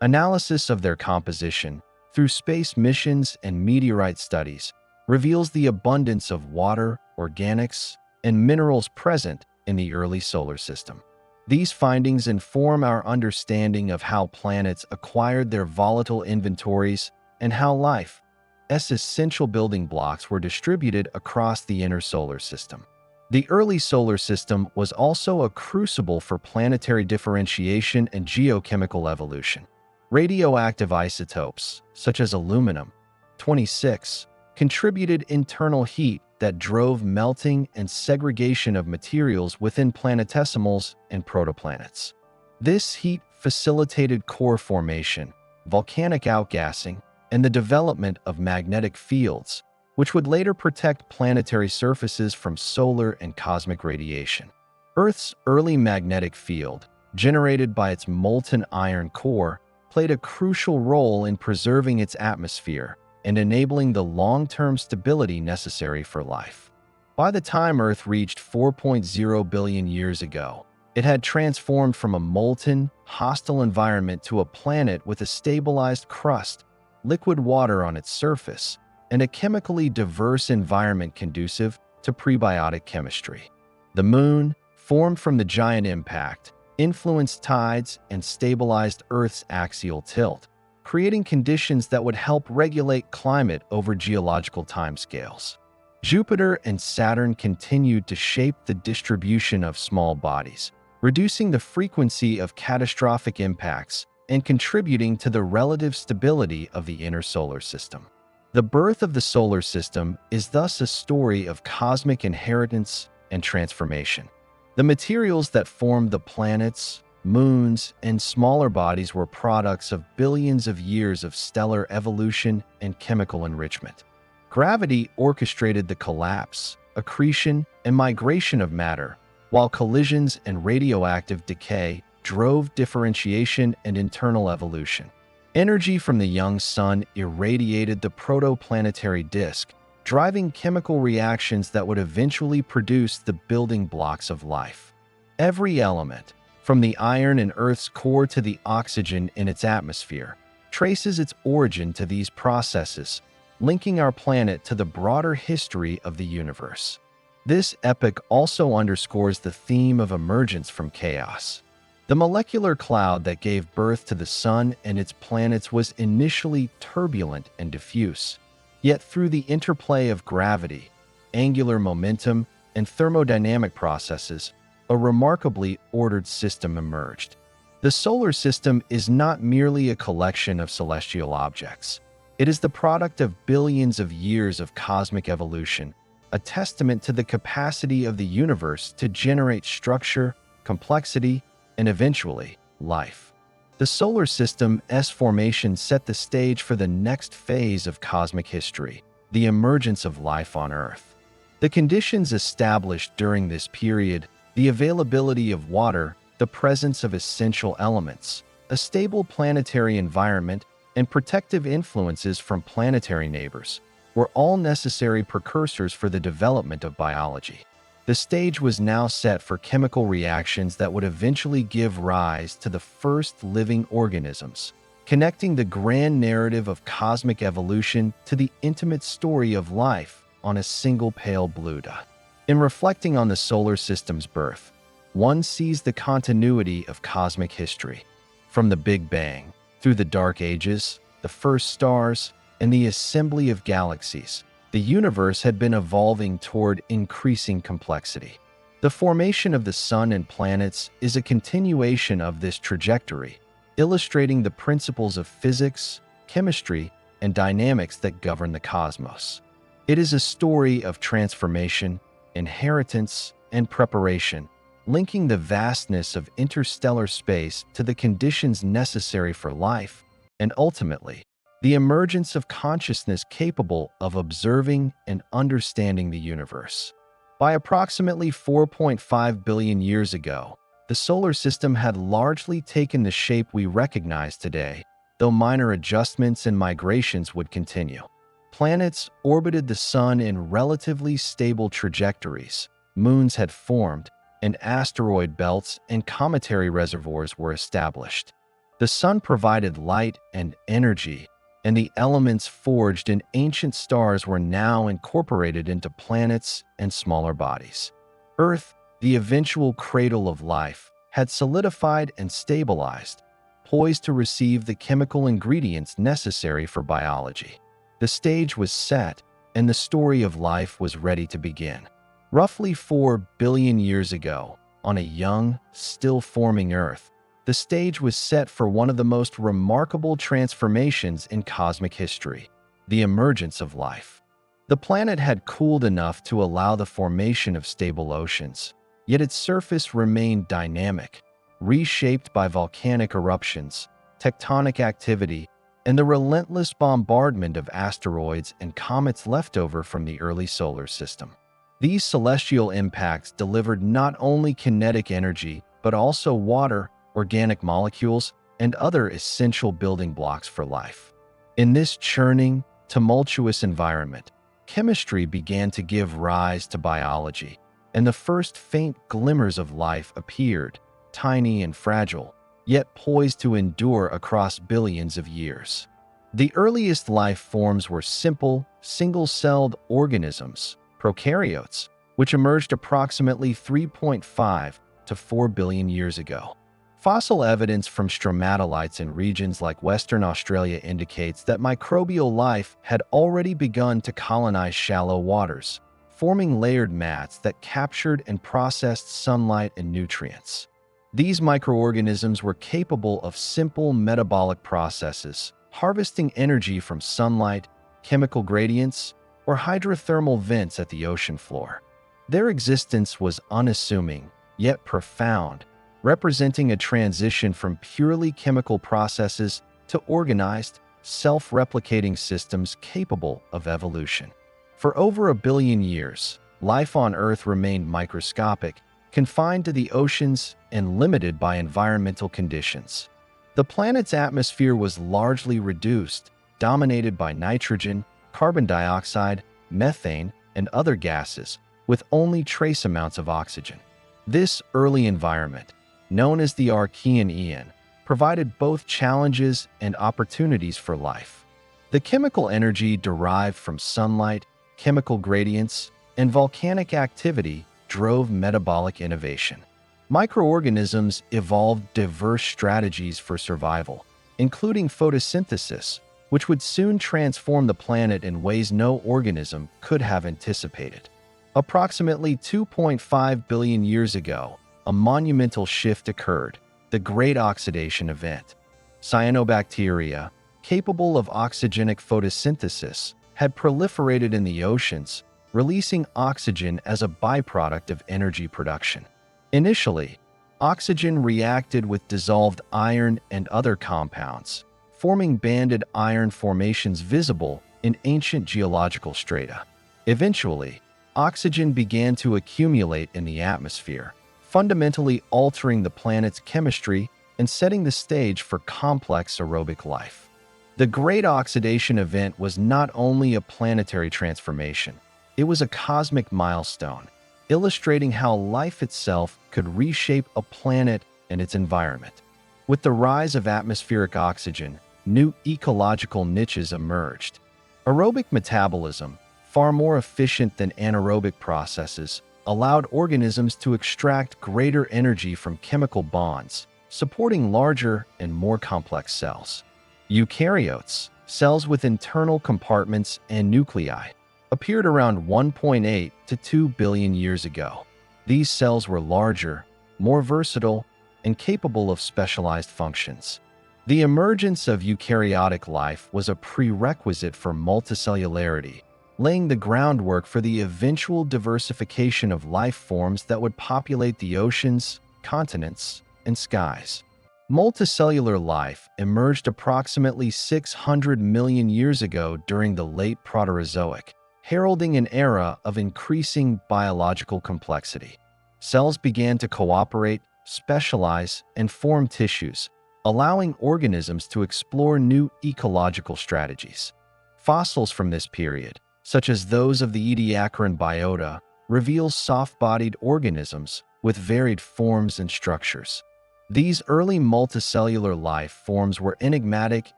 Analysis of their composition, through space missions and meteorite studies, reveals the abundance of water, organics, and minerals present in the early solar system. These findings inform our understanding of how planets acquired their volatile inventories and how life's essential building blocks were distributed across the inner solar system. The early solar system was also a crucible for planetary differentiation and geochemical evolution. Radioactive isotopes, such as aluminum-26, contributed internal heat that drove melting and segregation of materials within planetesimals and protoplanets. This heat facilitated core formation, volcanic outgassing, and the development of magnetic fields, which would later protect planetary surfaces from solar and cosmic radiation. Earth's early magnetic field, generated by its molten iron core, played a crucial role in preserving its atmosphere and enabling the long-term stability necessary for life. By the time Earth reached 4.0 billion years ago, it had transformed from a molten, hostile environment to a planet with a stabilized crust, liquid water on its surface, and a chemically diverse environment conducive to prebiotic chemistry. The Moon, formed from the giant impact, influenced tides and stabilized Earth's axial tilt, creating conditions that would help regulate climate over geological timescales. Jupiter and Saturn continued to shape the distribution of small bodies, reducing the frequency of catastrophic impacts and contributing to the relative stability of the inner solar system. The birth of the solar system is thus a story of cosmic inheritance and transformation. The materials that formed the planets, moons, and smaller bodies were products of billions of years of stellar evolution and chemical enrichment. Gravity orchestrated the collapse, accretion, and migration of matter, while collisions and radioactive decay drove differentiation and internal evolution. Energy from the young sun irradiated the protoplanetary disk, driving chemical reactions that would eventually produce the building blocks of life. Every element, from the iron in Earth's core to the oxygen in its atmosphere, traces its origin to these processes, linking our planet to the broader history of the universe. This epoch also underscores the theme of emergence from chaos. The molecular cloud that gave birth to the Sun and its planets was initially turbulent and diffuse. Yet through the interplay of gravity, angular momentum, and thermodynamic processes, a remarkably ordered system emerged. The solar system is not merely a collection of celestial objects. It is the product of billions of years of cosmic evolution, a testament to the capacity of the universe to generate structure, complexity, and eventually, life. The solar system's formation set the stage for the next phase of cosmic history, the emergence of life on Earth. The conditions established during this period, the availability of water, the presence of essential elements, a stable planetary environment, and protective influences from planetary neighbors, were all necessary precursors for the development of biology. The stage was now set for chemical reactions that would eventually give rise to the first living organisms, connecting the grand narrative of cosmic evolution to the intimate story of life on a single pale blue dot. In reflecting on the solar system's birth, one sees the continuity of cosmic history. From the Big Bang, through the Dark Ages, the first stars, and the assembly of galaxies, the universe had been evolving toward increasing complexity. The formation of the Sun and planets is a continuation of this trajectory, illustrating the principles of physics, chemistry, and dynamics that govern the cosmos. It is a story of transformation, inheritance, and preparation, linking the vastness of interstellar space to the conditions necessary for life, and ultimately, the emergence of consciousness capable of observing and understanding the universe. By approximately 4.5 billion years ago, the solar system had largely taken the shape we recognize today, though minor adjustments and migrations would continue. Planets orbited the Sun in relatively stable trajectories, moons had formed, and asteroid belts and cometary reservoirs were established. The sun provided light and energy, and the elements forged in ancient stars were now incorporated into planets and smaller bodies. Earth, the eventual cradle of life, had solidified and stabilized, poised to receive the chemical ingredients necessary for biology. The stage was set, and the story of life was ready to begin. Roughly 4 billion years ago, on a young, still-forming Earth, the stage was set for one of the most remarkable transformations in cosmic history: the emergence of life. The planet had cooled enough to allow the formation of stable oceans, yet its surface remained dynamic, reshaped by volcanic eruptions, tectonic activity, and the relentless bombardment of asteroids and comets left over from the early solar system. These celestial impacts delivered not only kinetic energy, but also water, organic molecules, and other essential building blocks for life. In this churning, tumultuous environment, chemistry began to give rise to biology, and the first faint glimmers of life appeared, tiny and fragile, yet poised to endure across billions of years. The earliest life forms were simple, single-celled organisms, prokaryotes, which emerged approximately 3.5 to 4 billion years ago. Fossil evidence from stromatolites in regions like Western Australia indicates that microbial life had already begun to colonize shallow waters, forming layered mats that captured and processed sunlight and nutrients. These microorganisms were capable of simple metabolic processes, harvesting energy from sunlight, chemical gradients, or hydrothermal vents at the ocean floor. Their existence was unassuming, yet profound, representing a transition from purely chemical processes to organized, self-replicating systems capable of evolution. For over 1 billion years, life on Earth remained microscopic, confined to the oceans and limited by environmental conditions. The planet's atmosphere was largely reduced, dominated by nitrogen, carbon dioxide, methane, and other gases, with only trace amounts of oxygen. This early environment, known as the Archean Eon, provided both challenges and opportunities for life. The chemical energy derived from sunlight, chemical gradients, and volcanic activity drove metabolic innovation. Microorganisms evolved diverse strategies for survival, including photosynthesis, which would soon transform the planet in ways no organism could have anticipated. Approximately 2.5 billion years ago, a monumental shift occurred: the Great Oxidation Event. Cyanobacteria, capable of oxygenic photosynthesis, had proliferated in the oceans, releasing oxygen as a byproduct of energy production. Initially, oxygen reacted with dissolved iron and other compounds, forming banded iron formations visible in ancient geological strata. Eventually, oxygen began to accumulate in the atmosphere, fundamentally altering the planet's chemistry and setting the stage for complex aerobic life. The Great Oxidation Event was not only a planetary transformation, it was a cosmic milestone, illustrating how life itself could reshape a planet and its environment. With the rise of atmospheric oxygen, new ecological niches emerged. Aerobic metabolism, far more efficient than anaerobic processes, allowed organisms to extract greater energy from chemical bonds, supporting larger and more complex cells. Eukaryotes, cells with internal compartments and nuclei, appeared around 1.8 to 2 billion years ago. These cells were larger, more versatile, and capable of specialized functions. The emergence of eukaryotic life was a prerequisite for multicellularity, laying the groundwork for the eventual diversification of life forms that would populate the oceans, continents, and skies. Multicellular life emerged approximately 600 million years ago during the late Proterozoic, heralding an era of increasing biological complexity. Cells began to cooperate, specialize, and form tissues, allowing organisms to explore new ecological strategies. Fossils from this period, such as those of the Ediacaran biota, reveals soft-bodied organisms with varied forms and structures. These early multicellular life forms were enigmatic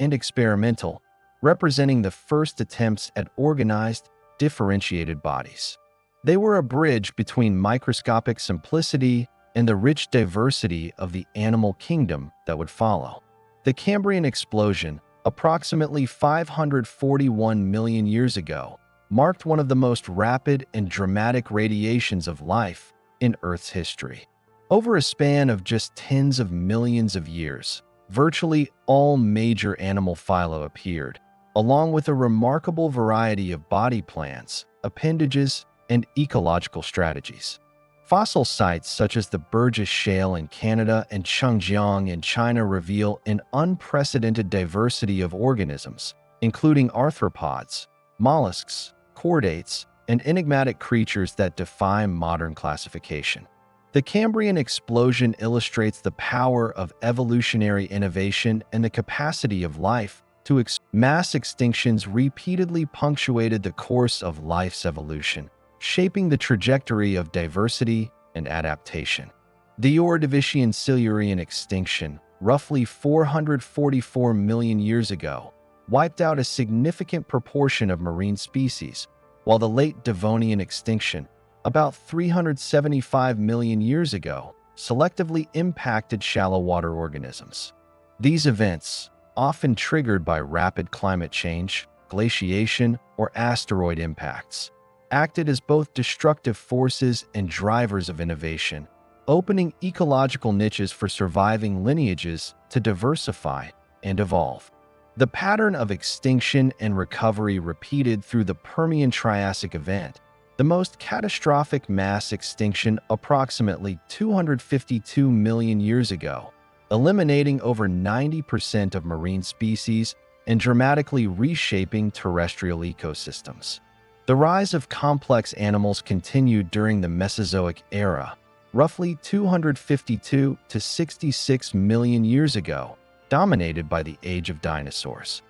and experimental, representing the first attempts at organized, differentiated bodies. They were a bridge between microscopic simplicity and the rich diversity of the animal kingdom that would follow. The Cambrian explosion, approximately 541 million years ago, marked one of the most rapid and dramatic radiations of life in Earth's history. Over a span of just tens of millions of years, virtually all major animal phyla appeared, along with a remarkable variety of body plans, appendages, and ecological strategies. Fossil sites such as the Burgess Shale in Canada and Changjiang in China reveal an unprecedented diversity of organisms, including arthropods, mollusks, chordates, and enigmatic creatures that defy modern classification. The Cambrian explosion illustrates the power of evolutionary innovation and the capacity of life to mass extinctions repeatedly punctuated the course of life's evolution, shaping the trajectory of diversity and adaptation. The Ordovician Silurian extinction, roughly 444 million years ago, wiped out a significant proportion of marine species, while the late Devonian extinction, about 375 million years ago, selectively impacted shallow water organisms. These events, often triggered by rapid climate change, glaciation, or asteroid impacts, acted as both destructive forces and drivers of innovation, opening ecological niches for surviving lineages to diversify and evolve. The pattern of extinction and recovery repeated through the Permian-Triassic event, the most catastrophic mass extinction approximately 252 million years ago, eliminating over 90% of marine species and dramatically reshaping terrestrial ecosystems. The rise of complex animals continued during the Mesozoic era, roughly 252 to 66 million years ago, dominated by the age of dinosaurs.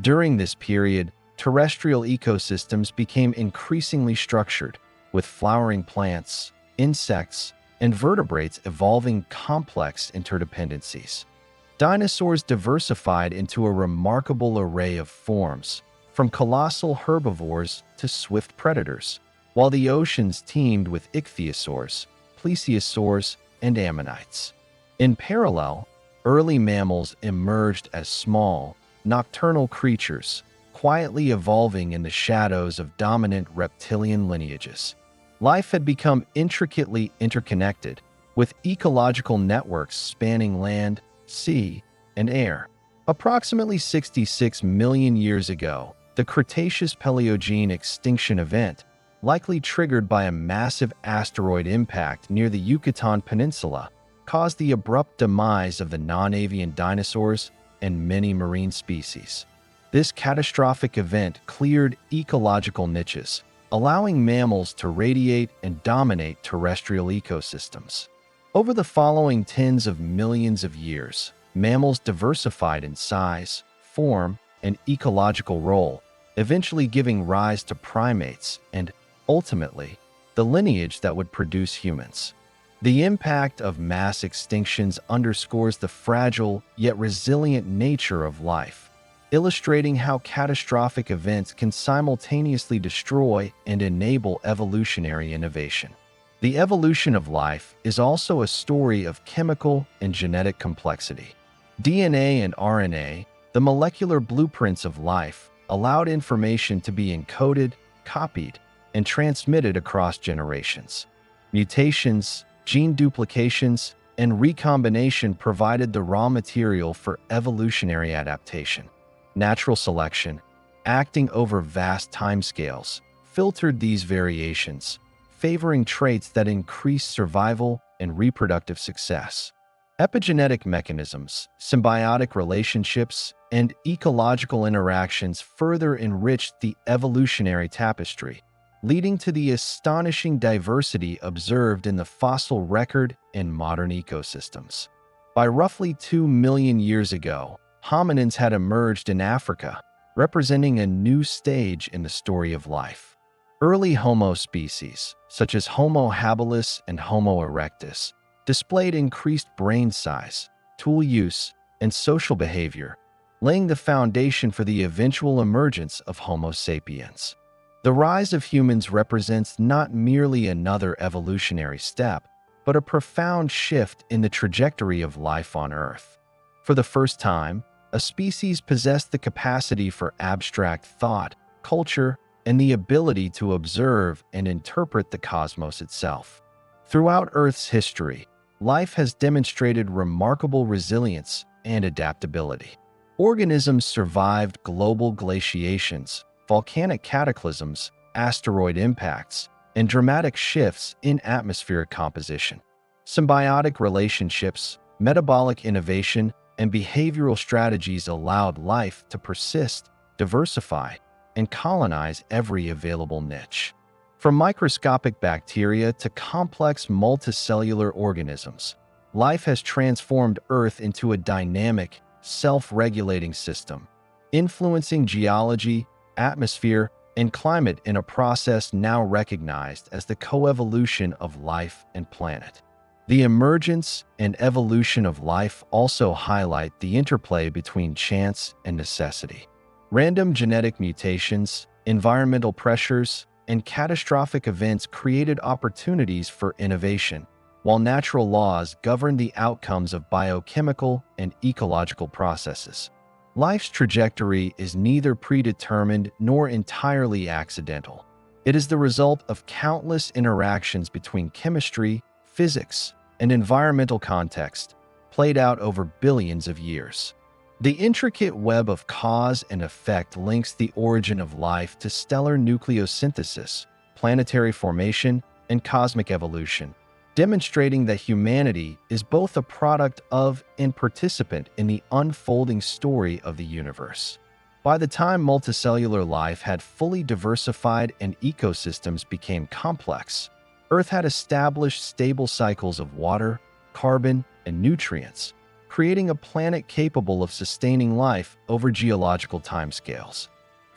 During this period, terrestrial ecosystems became increasingly structured, with flowering plants, insects, and vertebrates evolving complex interdependencies. Dinosaurs diversified into a remarkable array of forms, from colossal herbivores to swift predators, while the oceans teemed with ichthyosaurs, plesiosaurs, and ammonites. In parallel, early mammals emerged as small, nocturnal creatures, quietly evolving in the shadows of dominant reptilian lineages. Life had become intricately interconnected, with ecological networks spanning land, sea, and air. Approximately 66 million years ago, the Cretaceous-Paleogene extinction event, likely triggered by a massive asteroid impact near the Yucatan Peninsula, caused the abrupt demise of the non-avian dinosaurs and many marine species. This catastrophic event cleared ecological niches, allowing mammals to radiate and dominate terrestrial ecosystems. Over the following tens of millions of years, mammals diversified in size, form, and ecological role, eventually giving rise to primates and, ultimately, the lineage that would produce humans. The impact of mass extinctions underscores the fragile yet resilient nature of life, illustrating how catastrophic events can simultaneously destroy and enable evolutionary innovation. The evolution of life is also a story of chemical and genetic complexity. DNA and RNA, the molecular blueprints of life, allowed information to be encoded, copied, and transmitted across generations. Mutations, gene duplications, and recombination provided the raw material for evolutionary adaptation. Natural selection, acting over vast timescales, filtered these variations, favoring traits that increase survival and reproductive success. Epigenetic mechanisms, symbiotic relationships, and ecological interactions further enriched the evolutionary tapestry, leading to the astonishing diversity observed in the fossil record and modern ecosystems. By roughly 2 million years ago, hominins had emerged in Africa, representing a new stage in the story of life. Early Homo species, such as Homo habilis and Homo erectus, displayed increased brain size, tool use, and social behavior, laying the foundation for the eventual emergence of Homo sapiens. The rise of humans represents not merely another evolutionary step, but a profound shift in the trajectory of life on Earth. For the first time, a species possessed the capacity for abstract thought, culture, and the ability to observe and interpret the cosmos itself. Throughout Earth's history, life has demonstrated remarkable resilience and adaptability. Organisms survived global glaciations, volcanic cataclysms, asteroid impacts, and dramatic shifts in atmospheric composition. Symbiotic relationships, metabolic innovation, and behavioral strategies allowed life to persist, diversify, and colonize every available niche. From microscopic bacteria to complex multicellular organisms, life has transformed Earth into a dynamic, self-regulating system, influencing geology, atmosphere, and climate in a process now recognized as the coevolution of life and planet. The emergence and evolution of life also highlight the interplay between chance and necessity. Random genetic mutations, environmental pressures, and catastrophic events created opportunities for innovation, while natural laws govern the outcomes of biochemical and ecological processes. Life's trajectory is neither predetermined nor entirely accidental. It is the result of countless interactions between chemistry, physics, and environmental context, played out over billions of years. The intricate web of cause and effect links the origin of life to stellar nucleosynthesis, planetary formation, and cosmic evolution, demonstrating that humanity is both a product of and participant in the unfolding story of the universe. By the time multicellular life had fully diversified and ecosystems became complex, Earth had established stable cycles of water, carbon, and nutrients, creating a planet capable of sustaining life over geological timescales.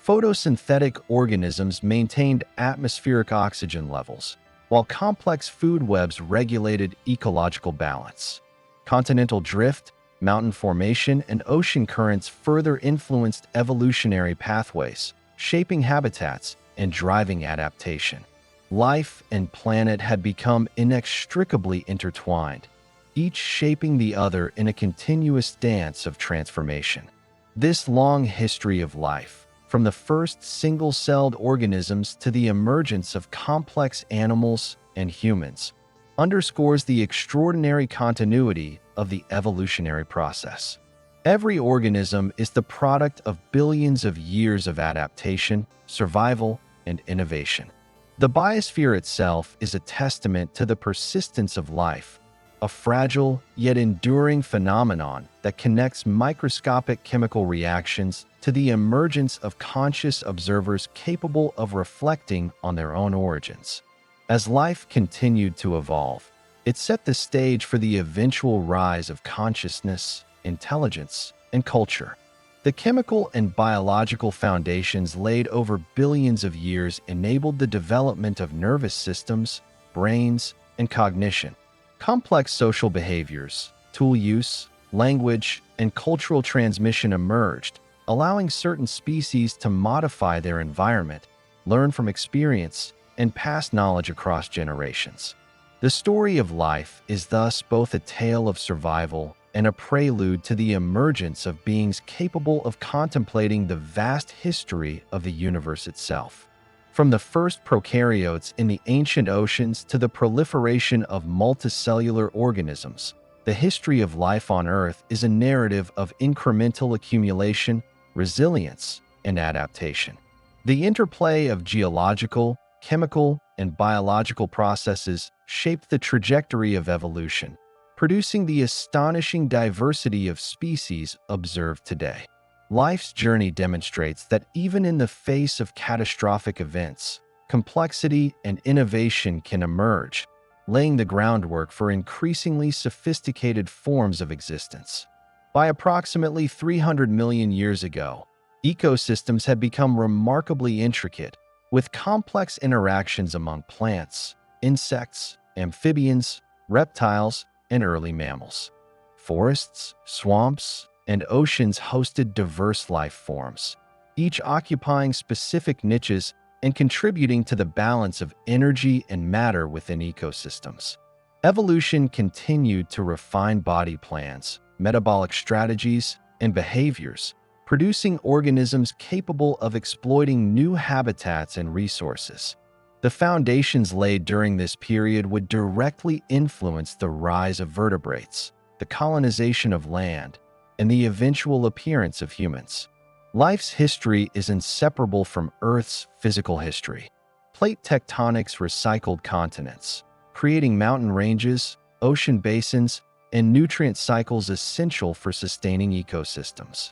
Photosynthetic organisms maintained atmospheric oxygen levels, while complex food webs regulated ecological balance. Continental drift, mountain formation, and ocean currents further influenced evolutionary pathways, shaping habitats and driving adaptation. Life and planet had become inextricably intertwined, each shaping the other in a continuous dance of transformation. This long history of life, from the first single-celled organisms to the emergence of complex animals and humans, underscores the extraordinary continuity of the evolutionary process. Every organism is the product of billions of years of adaptation, survival, and innovation. The biosphere itself is a testament to the persistence of life, a fragile yet enduring phenomenon that connects microscopic chemical reactions to the emergence of conscious observers capable of reflecting on their own origins. As life continued to evolve, it set the stage for the eventual rise of consciousness, intelligence, and culture. The chemical and biological foundations laid over billions of years enabled the development of nervous systems, brains, and cognition. Complex social behaviors, tool use, language, and cultural transmission emerged, allowing certain species to modify their environment, learn from experience, and pass knowledge across generations. The story of life is thus both a tale of survival and a prelude to the emergence of beings capable of contemplating the vast history of the universe itself. From the first prokaryotes in the ancient oceans to the proliferation of multicellular organisms, the history of life on Earth is a narrative of incremental accumulation, resilience, and adaptation. The interplay of geological, chemical, and biological processes shaped the trajectory of evolution, producing the astonishing diversity of species observed today. Life's journey demonstrates that even in the face of catastrophic events, complexity and innovation can emerge, laying the groundwork for increasingly sophisticated forms of existence. By approximately 300 million years ago, ecosystems had become remarkably intricate, with complex interactions among plants, insects, amphibians, reptiles, and early mammals. Forests, swamps, and oceans hosted diverse life forms, each occupying specific niches and contributing to the balance of energy and matter within ecosystems. Evolution continued to refine body plans, metabolic strategies, and behaviors, producing organisms capable of exploiting new habitats and resources. The foundations laid during this period would directly influence the rise of vertebrates, the colonization of land, and the eventual appearance of humans. Life's history is inseparable from Earth's physical history. Plate tectonics recycled continents, creating mountain ranges, ocean basins, and nutrient cycles essential for sustaining ecosystems.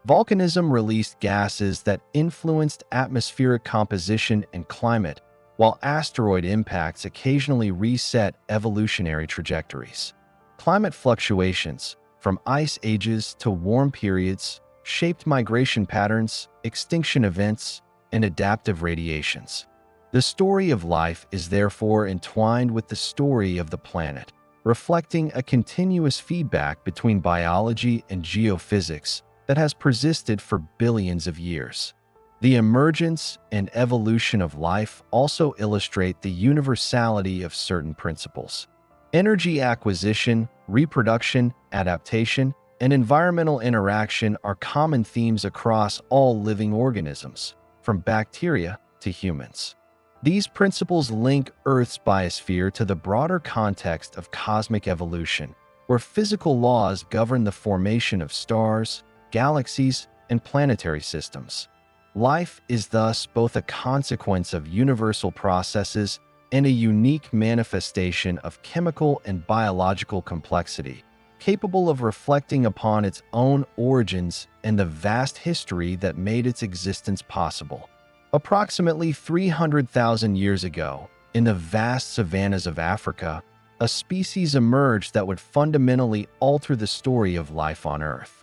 Volcanism released gases that influenced atmospheric composition and climate, while asteroid impacts occasionally reset evolutionary trajectories. Climate fluctuations, from ice ages to warm periods, shaped migration patterns, extinction events, and adaptive radiations. The story of life is therefore entwined with the story of the planet, reflecting a continuous feedback between biology and geophysics that has persisted for billions of years. The emergence and evolution of life also illustrate the universality of certain principles. Energy acquisition, reproduction, adaptation, and environmental interaction are common themes across all living organisms, from bacteria to humans. These principles link Earth's biosphere to the broader context of cosmic evolution, where physical laws govern the formation of stars, galaxies, and planetary systems. Life is thus both a consequence of universal processes and a unique manifestation of chemical and biological complexity, capable of reflecting upon its own origins and the vast history that made its existence possible. Approximately 300,000 years ago, in the vast savannas of Africa, a species emerged that would fundamentally alter the story of life on Earth.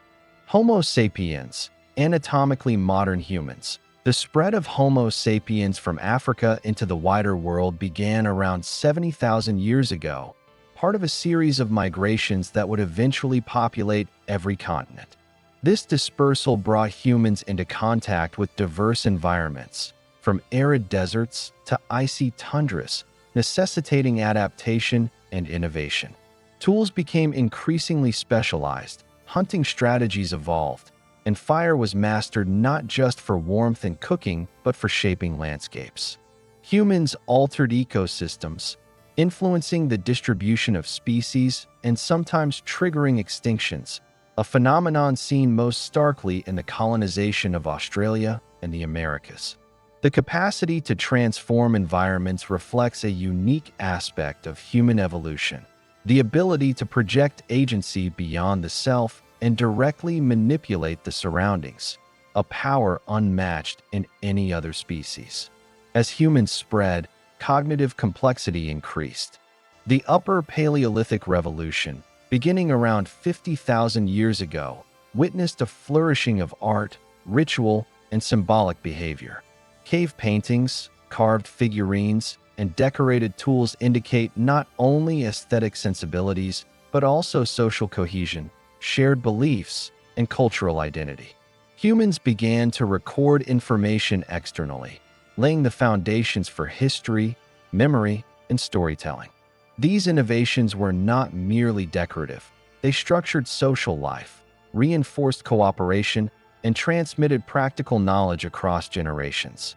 Homo sapiens, anatomically modern humans. The spread of Homo sapiens from Africa into the wider world began around 70,000 years ago, part of a series of migrations that would eventually populate every continent. This dispersal brought humans into contact with diverse environments, from arid deserts to icy tundras, necessitating adaptation and innovation. Tools became increasingly specialized, hunting strategies evolved, and fire was mastered not just for warmth and cooking, but for shaping landscapes. Humans altered ecosystems, influencing the distribution of species and sometimes triggering extinctions, a phenomenon seen most starkly in the colonization of Australia and the Americas. The capacity to transform environments reflects a unique aspect of human evolution, the ability to project agency beyond the self and directly manipulate the surroundings, a power unmatched in any other species. As humans spread, cognitive complexity increased. The Upper Paleolithic Revolution, beginning around 50,000 years ago, witnessed a flourishing of art, ritual, and symbolic behavior. Cave paintings, carved figurines, and decorated tools indicate not only aesthetic sensibilities, but also social cohesion, shared beliefs, and cultural identity. Humans began to record information externally, laying the foundations for history, memory, and storytelling. These innovations were not merely decorative. They structured social life, reinforced cooperation, and transmitted practical knowledge across generations.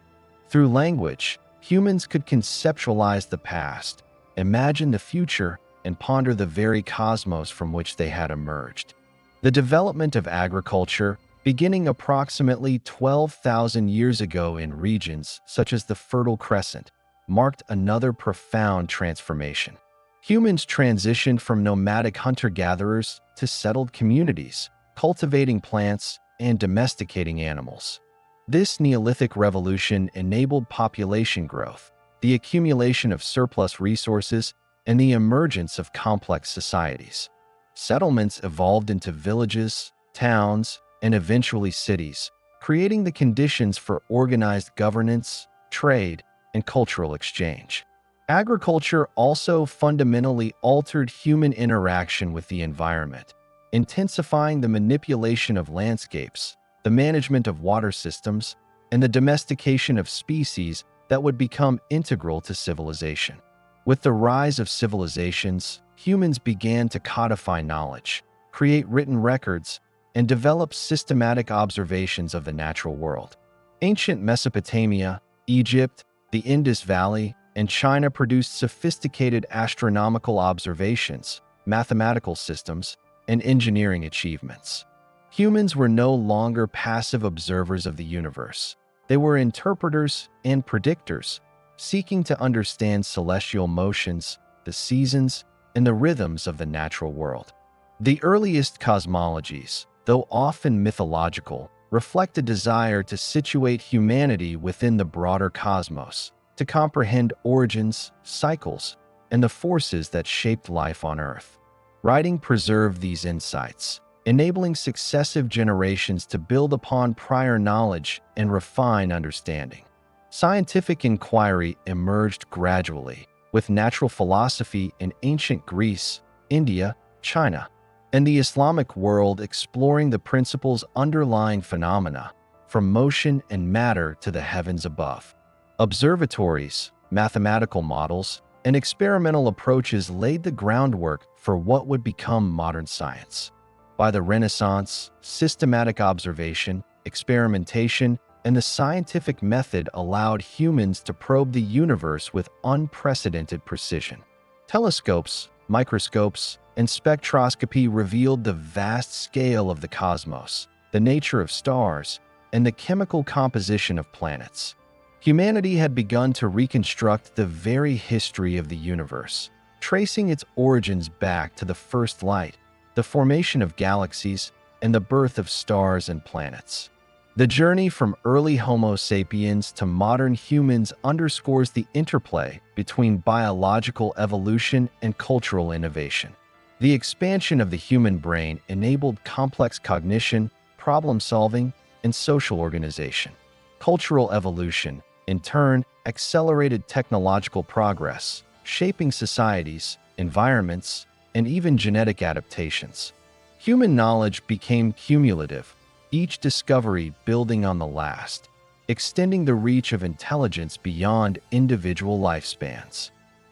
Through language, humans could conceptualize the past, imagine the future, and ponder the very cosmos from which they had emerged. The development of agriculture, beginning approximately 12,000 years ago in regions such as the Fertile Crescent, marked another profound transformation. Humans transitioned from nomadic hunter-gatherers to settled communities, cultivating plants and domesticating animals. This Neolithic revolution enabled population growth, the accumulation of surplus resources, and the emergence of complex societies. Settlements evolved into villages, towns, and eventually cities, creating the conditions for organized governance, trade, and cultural exchange. Agriculture also fundamentally altered human interaction with the environment, intensifying the manipulation of landscapes, the management of water systems, and the domestication of species that would become integral to civilization. With the rise of civilizations, humans began to codify knowledge, create written records, and develop systematic observations of the natural world. Ancient Mesopotamia, Egypt, the Indus Valley, and China produced sophisticated astronomical observations, mathematical systems, and engineering achievements. Humans were no longer passive observers of the universe. They were interpreters and predictors, seeking to understand celestial motions, the seasons, and the rhythms of the natural world. The earliest cosmologies, though often mythological, reflect a desire to situate humanity within the broader cosmos, to comprehend origins, cycles, and the forces that shaped life on Earth. Writing preserved these insights, enabling successive generations to build upon prior knowledge and refine understanding. Scientific inquiry emerged gradually, with natural philosophy in ancient Greece, India, China, and the Islamic world exploring the principles underlying phenomena, from motion and matter to the heavens above. Observatories, mathematical models, and experimental approaches laid the groundwork for what would become modern science. By the Renaissance, systematic observation, experimentation, and the scientific method allowed humans to probe the universe with unprecedented precision. Telescopes, microscopes, and spectroscopy revealed the vast scale of the cosmos, the nature of stars, and the chemical composition of planets. Humanity had begun to reconstruct the very history of the universe, tracing its origins back to the first light, the formation of galaxies, and the birth of stars and planets. The journey from early Homo sapiens to modern humans underscores the interplay between biological evolution and cultural innovation. The expansion of the human brain enabled complex cognition, problem-solving, and social organization. Cultural evolution, in turn, accelerated technological progress, shaping societies, environments, and even genetic adaptations. Human knowledge became cumulative, each discovery building on the last, extending the reach of intelligence beyond individual lifespans.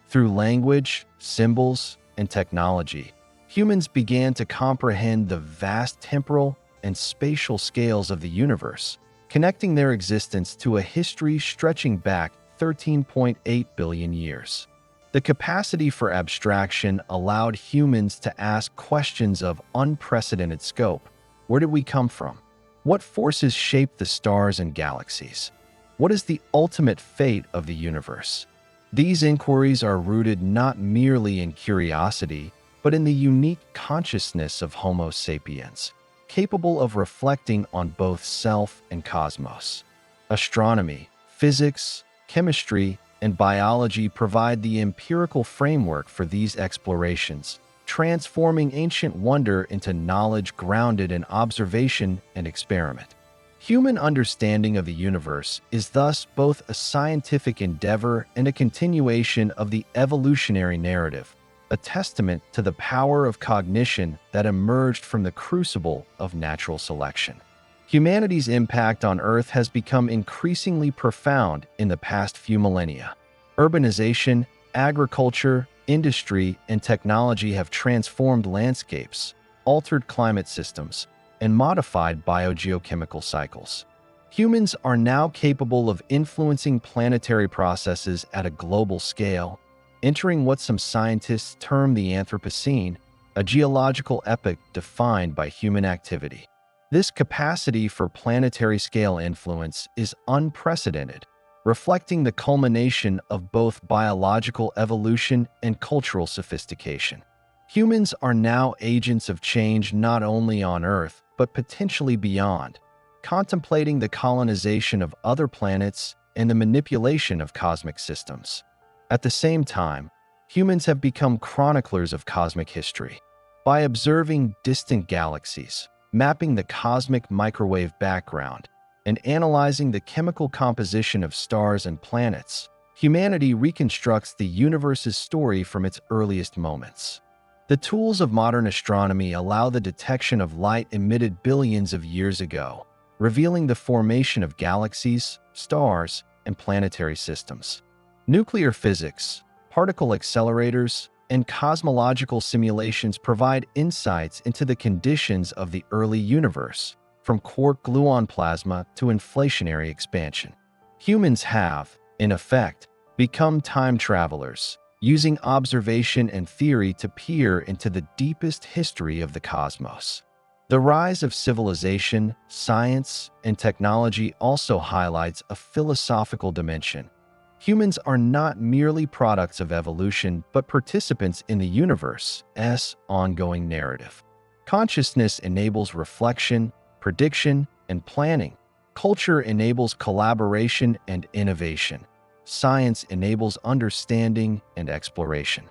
Through language, symbols, and technology, humans began to comprehend the vast temporal and spatial scales of the universe, connecting their existence to a history stretching back 13.8 billion years. The capacity for abstraction allowed humans to ask questions of unprecedented scope. Where did we come from? What forces shape the stars and galaxies? What is the ultimate fate of the universe? These inquiries are rooted not merely in curiosity, but in the unique consciousness of Homo sapiens, capable of reflecting on both self and cosmos. Astronomy, physics, chemistry, and biology provide the empirical framework for these explorations, transforming ancient wonder into knowledge grounded in observation and experiment. Human understanding of the universe is thus both a scientific endeavor and a continuation of the evolutionary narrative, a testament to the power of cognition that emerged from the crucible of natural selection. Humanity's impact on Earth has become increasingly profound in the past few millennia. Urbanization, agriculture, industry, and technology have transformed landscapes, altered climate systems, and modified biogeochemical cycles. Humans are now capable of influencing planetary processes at a global scale, entering what some scientists term the Anthropocene, a geological epoch defined by human activity. This capacity for planetary-scale influence is unprecedented, reflecting the culmination of both biological evolution and cultural sophistication. Humans are now agents of change not only on Earth, but potentially beyond, contemplating the colonization of other planets and the manipulation of cosmic systems. At the same time, humans have become chroniclers of cosmic history. By observing distant galaxies, mapping the cosmic microwave background, and analyzing the chemical composition of stars and planets, humanity reconstructs the universe's story from its earliest moments. The tools of modern astronomy allow the detection of light emitted billions of years ago, revealing the formation of galaxies, stars, and planetary systems. Nuclear physics, particle accelerators, and cosmological simulations provide insights into the conditions of the early universe, from quark-gluon plasma to inflationary expansion. Humans have, in effect, become time travelers, using observation and theory to peer into the deepest history of the cosmos. The rise of civilization, science, and technology also highlights a philosophical dimension. Humans are not merely products of evolution, but participants in the universe's ongoing narrative. Consciousness enables reflection, prediction, and planning. Culture enables collaboration and innovation. Science enables understanding and exploration.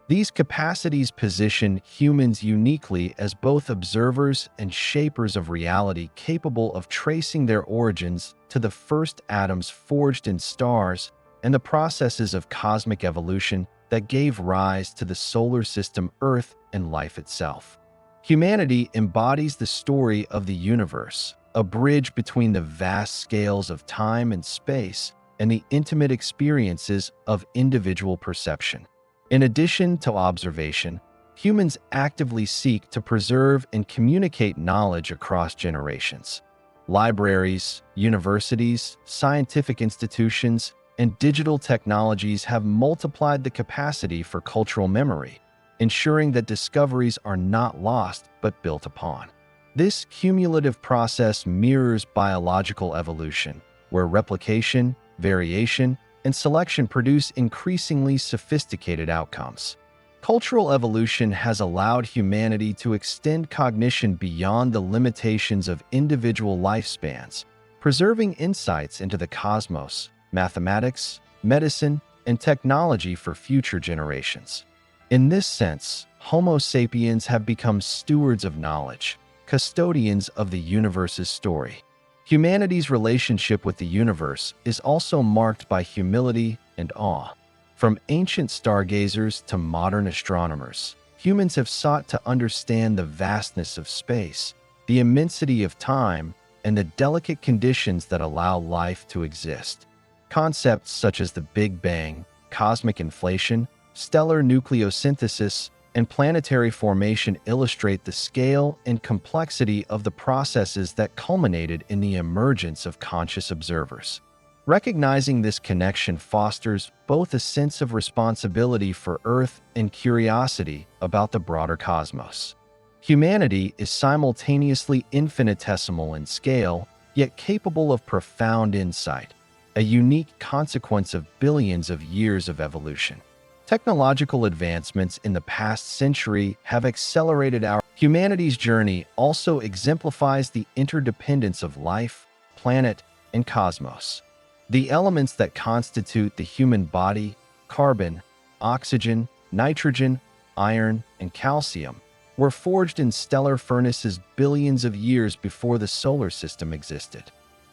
These capacities position humans uniquely as both observers and shapers of reality, capable of tracing their origins to the first atoms forged in stars and the processes of cosmic evolution that gave rise to the solar system, Earth, and life itself. Humanity embodies the story of the universe, a bridge between the vast scales of time and space and the intimate experiences of individual perception. In addition to observation, humans actively seek to preserve and communicate knowledge across generations. Libraries, universities, scientific institutions, and digital technologies have multiplied the capacity for cultural memory, ensuring that discoveries are not lost but built upon. This cumulative process mirrors biological evolution, where replication, variation, and selection produce increasingly sophisticated outcomes. Cultural evolution has allowed humanity to extend cognition beyond the limitations of individual lifespans, preserving insights into the cosmos, mathematics, medicine, and technology for future generations. In this sense, Homo sapiens have become stewards of knowledge, custodians of the universe's story. Humanity's relationship with the universe is also marked by humility and awe. From ancient stargazers to modern astronomers, humans have sought to understand the vastness of space, the immensity of time, and the delicate conditions that allow life to exist. Concepts such as the Big Bang, cosmic inflation, stellar nucleosynthesis, and planetary formation illustrate the scale and complexity of the processes that culminated in the emergence of conscious observers. Recognizing this connection fosters both a sense of responsibility for Earth and curiosity about the broader cosmos. Humanity is simultaneously infinitesimal in scale, yet capable of profound insight, a unique consequence of billions of years of evolution. Technological advancements in the past century have accelerated humanity's journey. Also exemplifies the interdependence of life, planet, and cosmos. The elements that constitute the human body, carbon, oxygen, nitrogen, iron, and calcium, were forged in stellar furnaces billions of years before the solar system existed.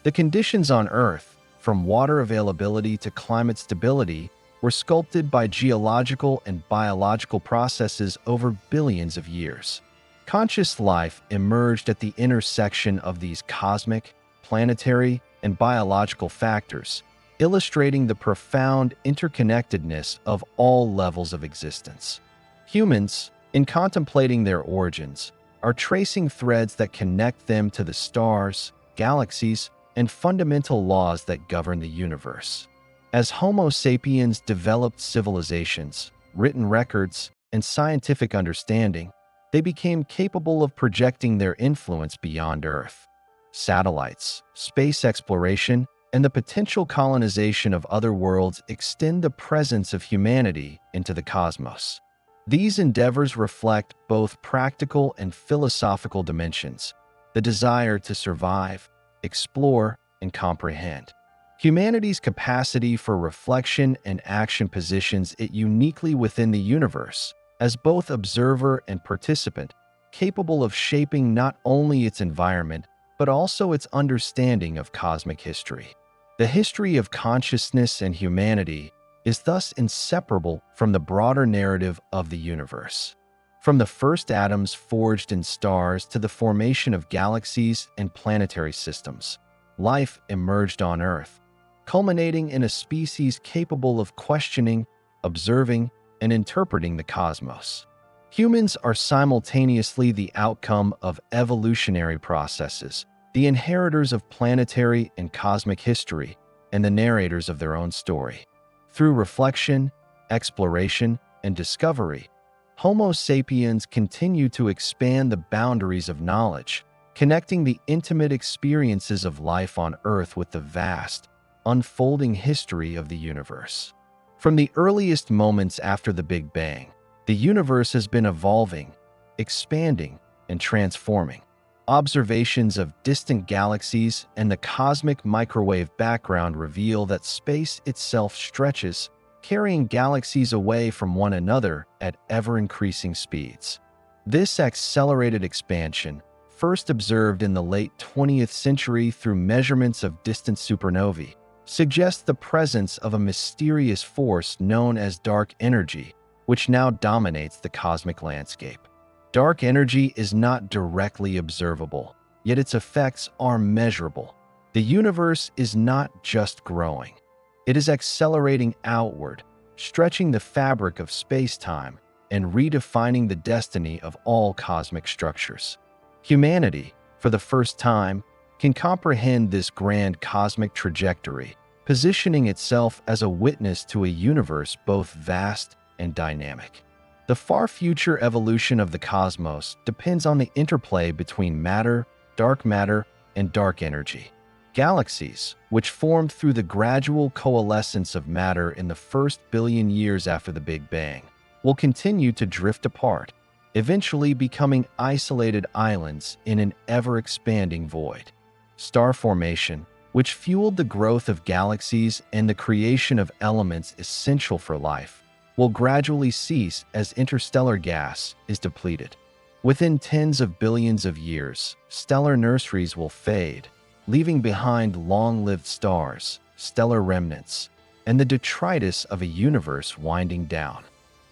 The conditions on Earth, from water availability to climate stability, were sculpted by geological and biological processes over billions of years. Conscious life emerged at the intersection of these cosmic, planetary, and biological factors, illustrating the profound interconnectedness of all levels of existence. Humans, in contemplating their origins, are tracing threads that connect them to the stars, galaxies, and fundamental laws that govern the universe. As Homo sapiens developed civilizations, written records, and scientific understanding, they became capable of projecting their influence beyond Earth. Satellites, space exploration, and the potential colonization of other worlds extend the presence of humanity into the cosmos. These endeavors reflect both practical and philosophical dimensions, the desire to survive, explore, and comprehend. Humanity's capacity for reflection and action positions it uniquely within the universe, as both observer and participant, capable of shaping not only its environment, but also its understanding of cosmic history. The history of consciousness and humanity is thus inseparable from the broader narrative of the universe. From the first atoms forged in stars to the formation of galaxies and planetary systems, life emerged on Earth, culminating in a species capable of questioning, observing, and interpreting the cosmos. Humans are simultaneously the outcome of evolutionary processes, the inheritors of planetary and cosmic history, and the narrators of their own story. Through reflection, exploration, and discovery, Homo sapiens continue to expand the boundaries of knowledge, connecting the intimate experiences of life on Earth with the vast, unfolding history of the universe. From the earliest moments after the Big Bang, the universe has been evolving, expanding, and transforming. Observations of distant galaxies and the cosmic microwave background reveal that space itself stretches, carrying galaxies away from one another at ever-increasing speeds. This accelerated expansion, first observed in the late 20th century through measurements of distant supernovae, suggests the presence of a mysterious force known as dark energy, which now dominates the cosmic landscape. Dark energy is not directly observable, yet its effects are measurable. The universe is not just growing. It is accelerating outward, stretching the fabric of space-time and redefining the destiny of all cosmic structures. Humanity, for the first time, can comprehend this grand cosmic trajectory, positioning itself as a witness to a universe both vast and dynamic. The far future evolution of the cosmos depends on the interplay between matter, and dark energy. Galaxies, which formed through the gradual coalescence of matter in the first billion years after the Big Bang, will continue to drift apart, eventually becoming isolated islands in an ever-expanding void. Star formation, which fueled the growth of galaxies and the creation of elements essential for life, will gradually cease as interstellar gas is depleted. Within tens of billions of years, stellar nurseries will fade, leaving behind long-lived stars, stellar remnants, and the detritus of a universe winding down.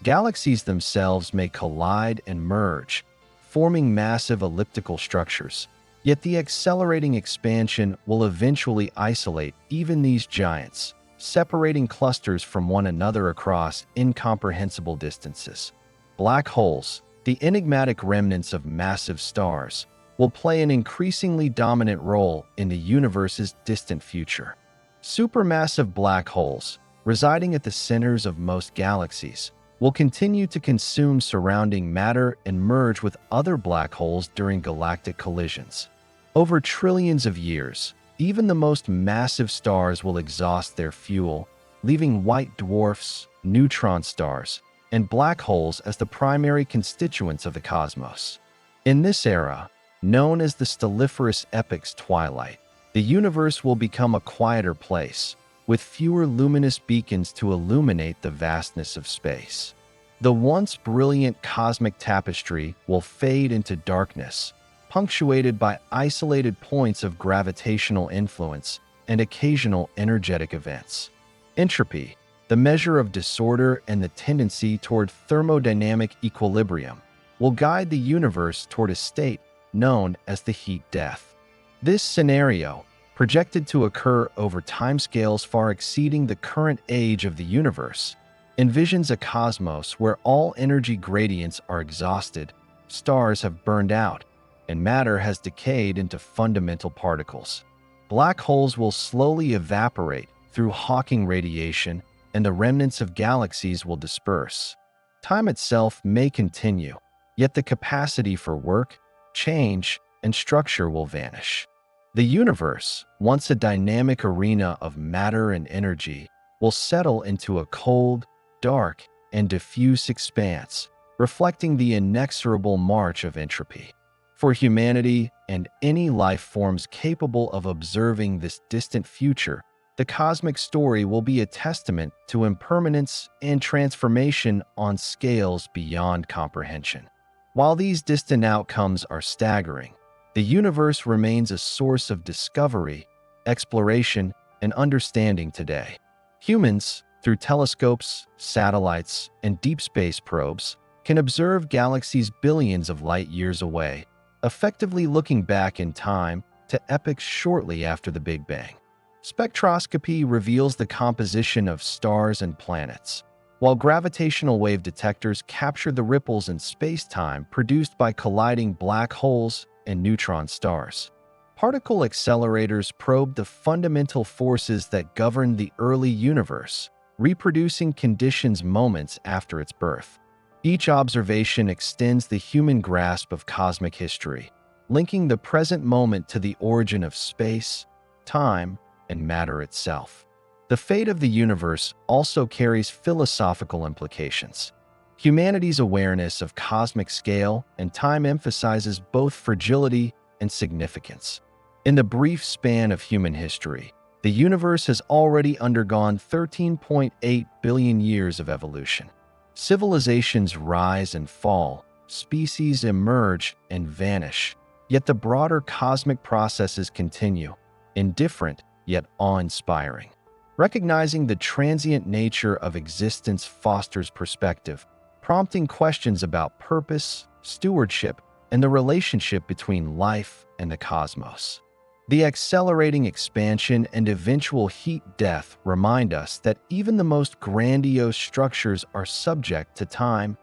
Galaxies themselves may collide and merge, forming massive elliptical structures, yet the accelerating expansion will eventually isolate even these giants, separating clusters from one another across incomprehensible distances. Black holes, the enigmatic remnants of massive stars, will play an increasingly dominant role in the universe's distant future. Supermassive black holes, residing at the centers of most galaxies, will continue to consume surrounding matter and merge with other black holes during galactic collisions. Over trillions of years, even the most massive stars will exhaust their fuel, leaving white dwarfs, neutron stars, and black holes as the primary constituents of the cosmos. In this era, known as the stelliferous epoch's twilight, the universe will become a quieter place, with fewer luminous beacons to illuminate the vastness of space. The once brilliant cosmic tapestry will fade into darkness, punctuated by isolated points of gravitational influence and occasional energetic events. Entropy, the measure of disorder and the tendency toward thermodynamic equilibrium, will guide the universe toward a state known as the heat death. This scenario, projected to occur over timescales far exceeding the current age of the universe, envisions a cosmos where all energy gradients are exhausted, stars have burned out, and matter has decayed into fundamental particles. Black holes will slowly evaporate through Hawking radiation, and the remnants of galaxies will disperse. Time itself may continue, yet the capacity for work, change, and structure will vanish. The universe, once a dynamic arena of matter and energy, will settle into a cold, dark, and diffuse expanse, reflecting the inexorable march of entropy. For humanity and any life forms capable of observing this distant future, the cosmic story will be a testament to impermanence and transformation on scales beyond comprehension. While these distant outcomes are staggering, the universe remains a source of discovery, exploration, and understanding today. Humans, through telescopes, satellites, and deep space probes, can observe galaxies billions of light years away, effectively looking back in time to epochs shortly after the Big Bang. Spectroscopy reveals the composition of stars and planets, while gravitational wave detectors capture the ripples in space-time produced by colliding black holes and neutron stars. Particle accelerators probe the fundamental forces that govern the early universe, reproducing conditions moments after its birth. Each observation extends the human grasp of cosmic history, linking the present moment to the origin of space, time, and matter itself. The fate of the universe also carries philosophical implications. Humanity's awareness of cosmic scale and time emphasizes both fragility and significance. In the brief span of human history, the universe has already undergone 13.8 billion years of evolution. Civilizations rise and fall, species emerge and vanish, yet the broader cosmic processes continue, indifferent yet awe-inspiring. Recognizing the transient nature of existence fosters perspective, prompting questions about purpose, stewardship, and the relationship between life and the cosmos. The accelerating expansion and eventual heat death remind us that even the most grandiose structures are subject to time's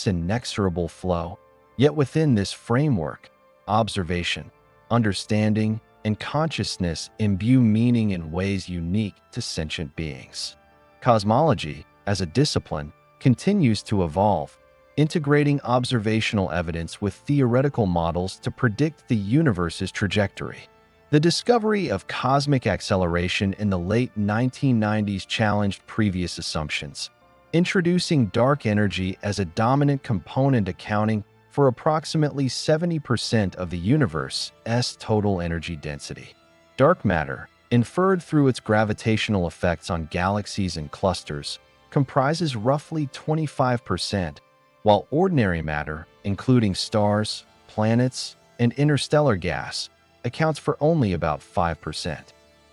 inexorable flow. Yet within this framework, observation, understanding, and consciousness imbue meaning in ways unique to sentient beings. Cosmology, as a discipline, continues to evolve, integrating observational evidence with theoretical models to predict the universe's trajectory. The discovery of cosmic acceleration in the late 1990s challenged previous assumptions, introducing dark energy as a dominant component accounting for approximately 70% of the universe's total energy density. Dark matter, inferred through its gravitational effects on galaxies and clusters, comprises roughly 25%, while ordinary matter, including stars, planets, and interstellar gas, accounts for only about 5%.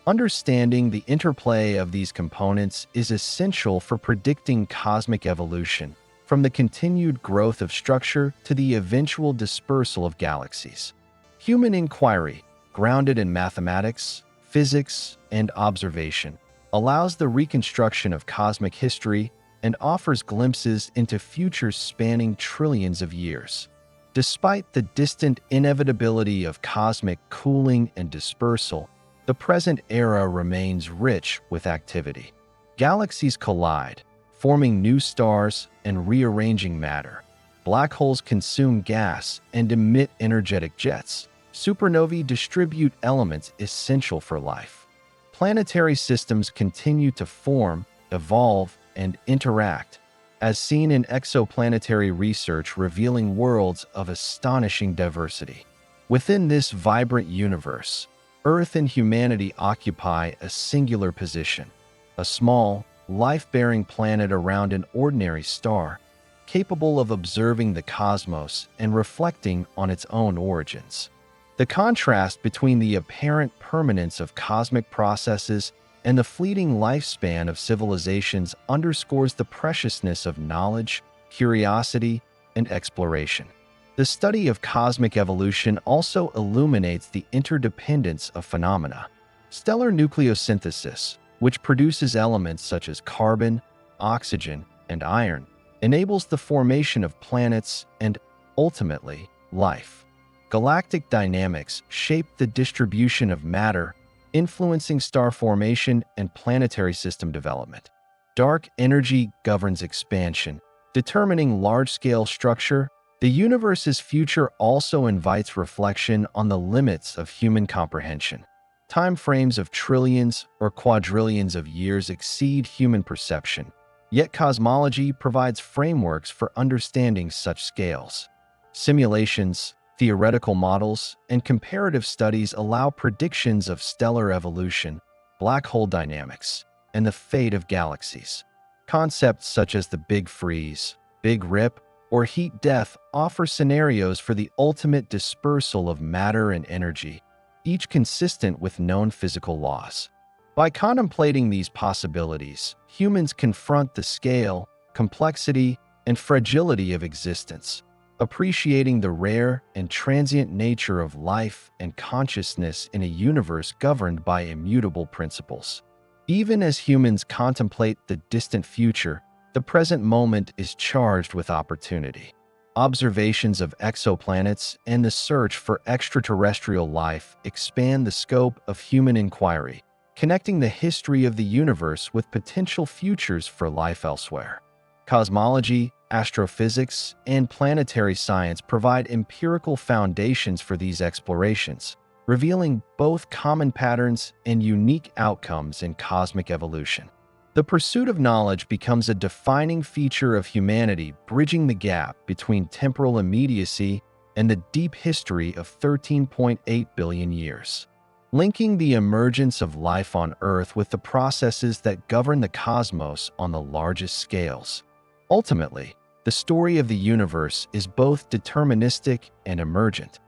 Understanding the interplay of these components is essential for predicting cosmic evolution, from the continued growth of structure to the eventual dispersal of galaxies. Human inquiry, grounded in mathematics, physics, and observation, allows the reconstruction of cosmic history and offers glimpses into futures spanning trillions of years. Despite the distant inevitability of cosmic cooling and dispersal, the present era remains rich with activity. Galaxies collide, forming new stars and rearranging matter. Black holes consume gas and emit energetic jets. Supernovae distribute elements essential for life. Planetary systems continue to form, evolve, and interact, as seen in exoplanetary research revealing worlds of astonishing diversity. Within this vibrant universe, Earth and humanity occupy a singular position, a small, life-bearing planet around an ordinary star, capable of observing the cosmos and reflecting on its own origins. The contrast between the apparent permanence of cosmic processes and the fleeting lifespan of civilizations underscores the preciousness of knowledge, curiosity, and exploration. The study of cosmic evolution also illuminates the interdependence of phenomena. Stellar nucleosynthesis, which produces elements such as carbon, oxygen, and iron, enables the formation of planets and, ultimately, life. Galactic dynamics shape the distribution of matter, influencing star formation and planetary system development. Dark energy governs expansion, determining large-scale structure. The universe's future also invites reflection on the limits of human comprehension. Time frames of trillions or quadrillions of years exceed human perception, yet cosmology provides frameworks for understanding such scales. Simulations, theoretical models, and comparative studies allow predictions of stellar evolution, black hole dynamics, and the fate of galaxies. Concepts such as the Big Freeze, Big Rip, or heat death offer scenarios for the ultimate dispersal of matter and energy, each consistent with known physical laws. By contemplating these possibilities, humans confront the scale, complexity, and fragility of existence, appreciating the rare and transient nature of life and consciousness in a universe governed by immutable principles. Even as humans contemplate the distant future, the present moment is charged with opportunity. Observations of exoplanets and the search for extraterrestrial life expand the scope of human inquiry, connecting the history of the universe with potential futures for life elsewhere. Cosmology, astrophysics, and planetary science provide empirical foundations for these explorations, revealing both common patterns and unique outcomes in cosmic evolution. The pursuit of knowledge becomes a defining feature of humanity, bridging the gap between temporal immediacy and the deep history of 13.8 billion years. Linking the emergence of life on Earth with the processes that govern the cosmos on the largest scales. Ultimately, the story of the universe is both deterministic and emergent.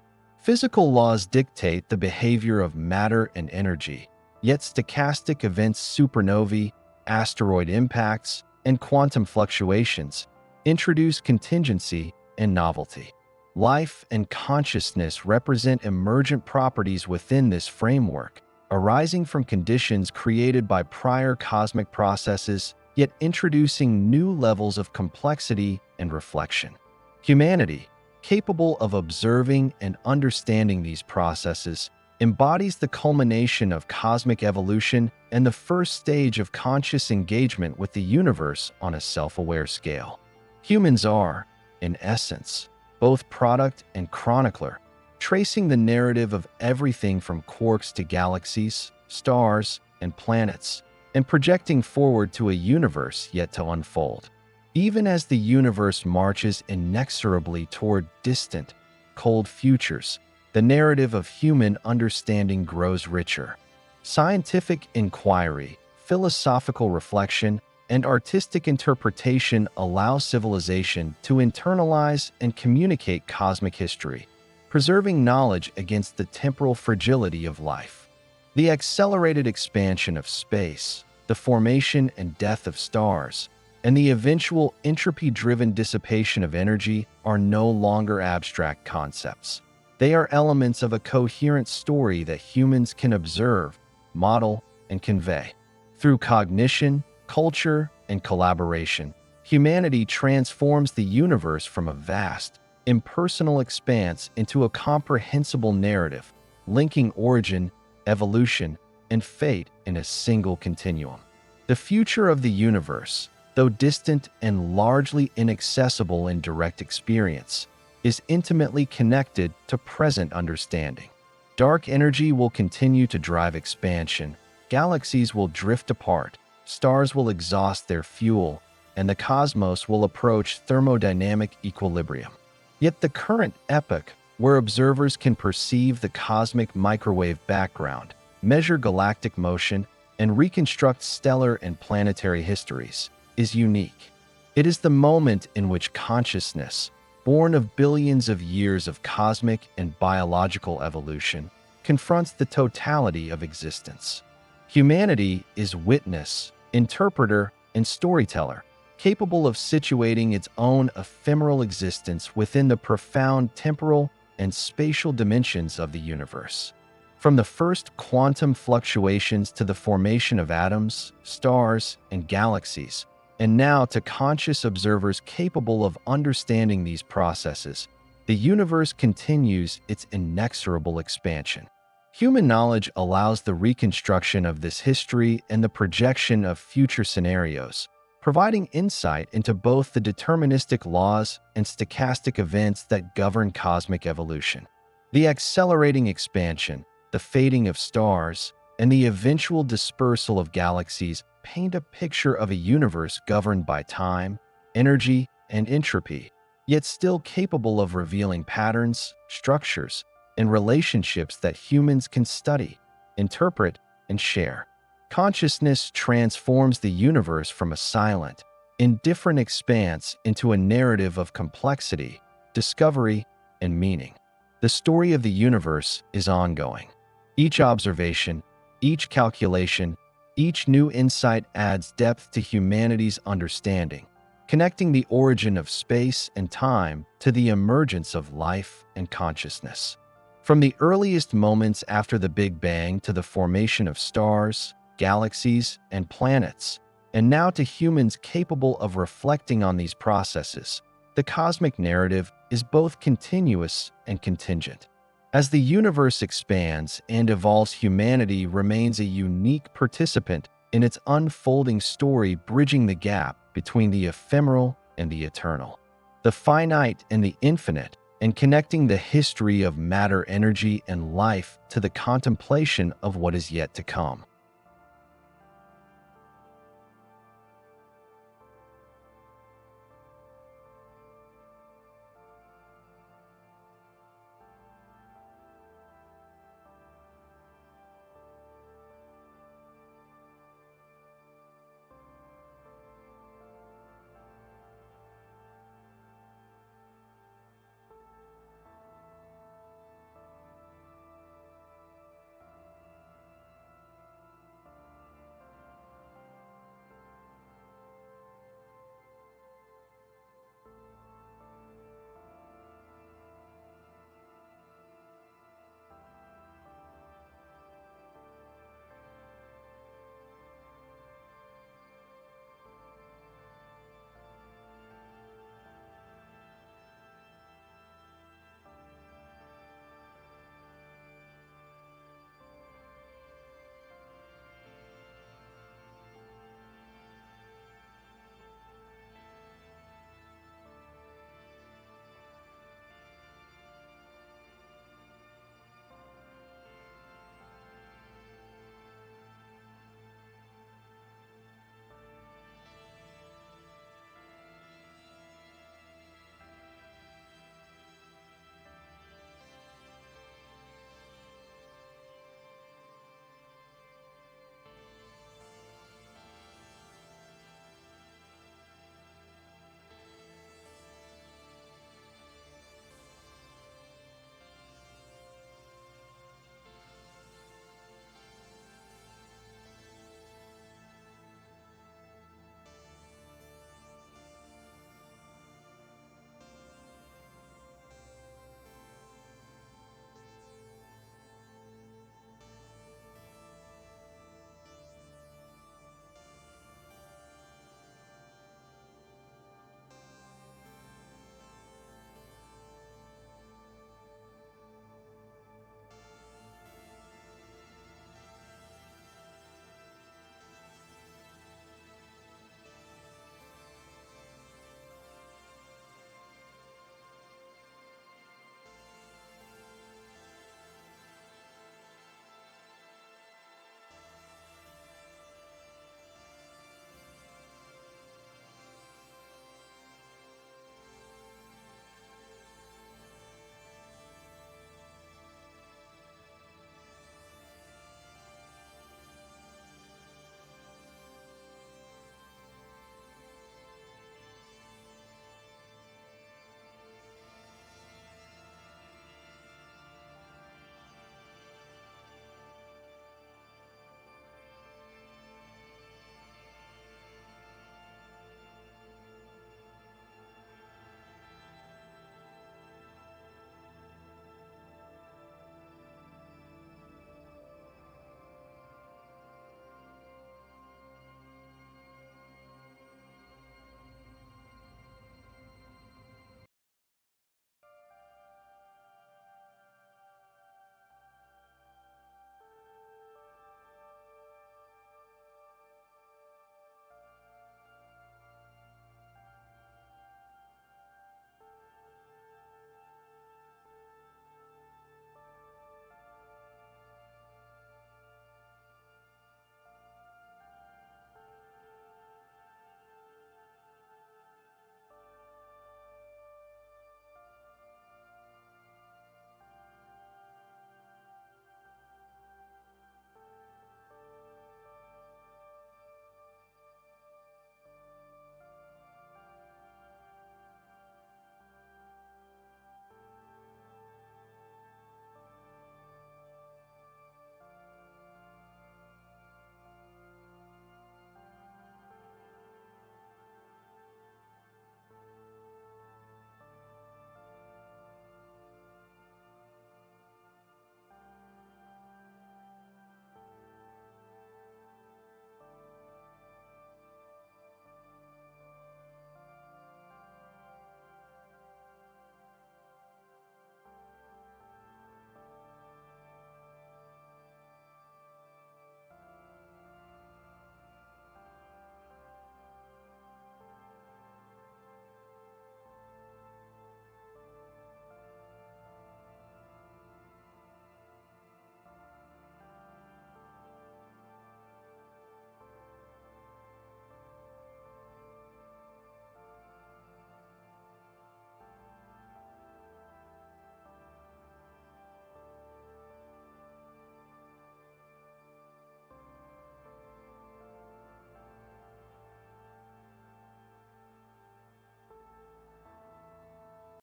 Physical laws dictate the behavior of matter and energy, yet stochastic events, supernovae, asteroid impacts, and quantum fluctuations introduce contingency and novelty. Life and consciousness represent emergent properties within this framework, arising from conditions created by prior cosmic processes, yet introducing new levels of complexity and reflection. Humanity, capable of observing and understanding these processes, embodies the culmination of cosmic evolution and the first stage of conscious engagement with the universe on a self-aware scale. Humans are, in essence, both product and chronicler, tracing the narrative of everything from quarks to galaxies, stars, and planets, and projecting forward to a universe yet to unfold. Even as the universe marches inexorably toward distant, cold futures, the narrative of human understanding grows richer. Scientific inquiry, philosophical reflection, and artistic interpretation allow civilization to internalize and communicate cosmic history, preserving knowledge against the temporal fragility of life. The accelerated expansion of space, the formation and death of stars, and the eventual entropy-driven dissipation of energy are no longer abstract concepts. They are elements of a coherent story that humans can observe, model, and convey. Through cognition, culture, and collaboration, humanity transforms the universe from a vast, impersonal expanse into a comprehensible narrative, linking origin, evolution, and fate in a single continuum. The future of the universe, though distant and largely inaccessible in direct experience, is intimately connected to present understanding. Dark energy will continue to drive expansion, galaxies will drift apart, stars will exhaust their fuel, and the cosmos will approach thermodynamic equilibrium. Yet the current epoch, where observers can perceive the cosmic microwave background, measure galactic motion, and reconstruct stellar and planetary histories, is unique. It is the moment in which consciousness, born of billions of years of cosmic and biological evolution, confronts the totality of existence. Humanity is witness, interpreter, and storyteller, capable of situating its own ephemeral existence within the profound temporal and spatial dimensions of the universe. From the first quantum fluctuations to the formation of atoms, stars, and galaxies, and now to conscious observers capable of understanding these processes, the universe continues its inexorable expansion. Human knowledge allows the reconstruction of this history and the projection of future scenarios, providing insight into both the deterministic laws and stochastic events that govern cosmic evolution. The accelerating expansion, the fading of stars, and the eventual dispersal of galaxies paint a picture of a universe governed by time, energy, and entropy, yet still capable of revealing patterns, structures, and relationships that humans can study, interpret, and share. Consciousness transforms the universe from a silent, indifferent expanse into a narrative of complexity, discovery, and meaning. The story of the universe is ongoing. Each observation, each calculation, each new insight adds depth to humanity's understanding, connecting the origin of space and time to the emergence of life and consciousness. From the earliest moments after the Big Bang to the formation of stars, galaxies, and planets, and now to humans capable of reflecting on these processes, the cosmic narrative is both continuous and contingent. As the universe expands and evolves, humanity remains a unique participant in its unfolding story, bridging the gap between the ephemeral and the eternal, the finite and the infinite, and connecting the history of matter, energy, and life to the contemplation of what is yet to come.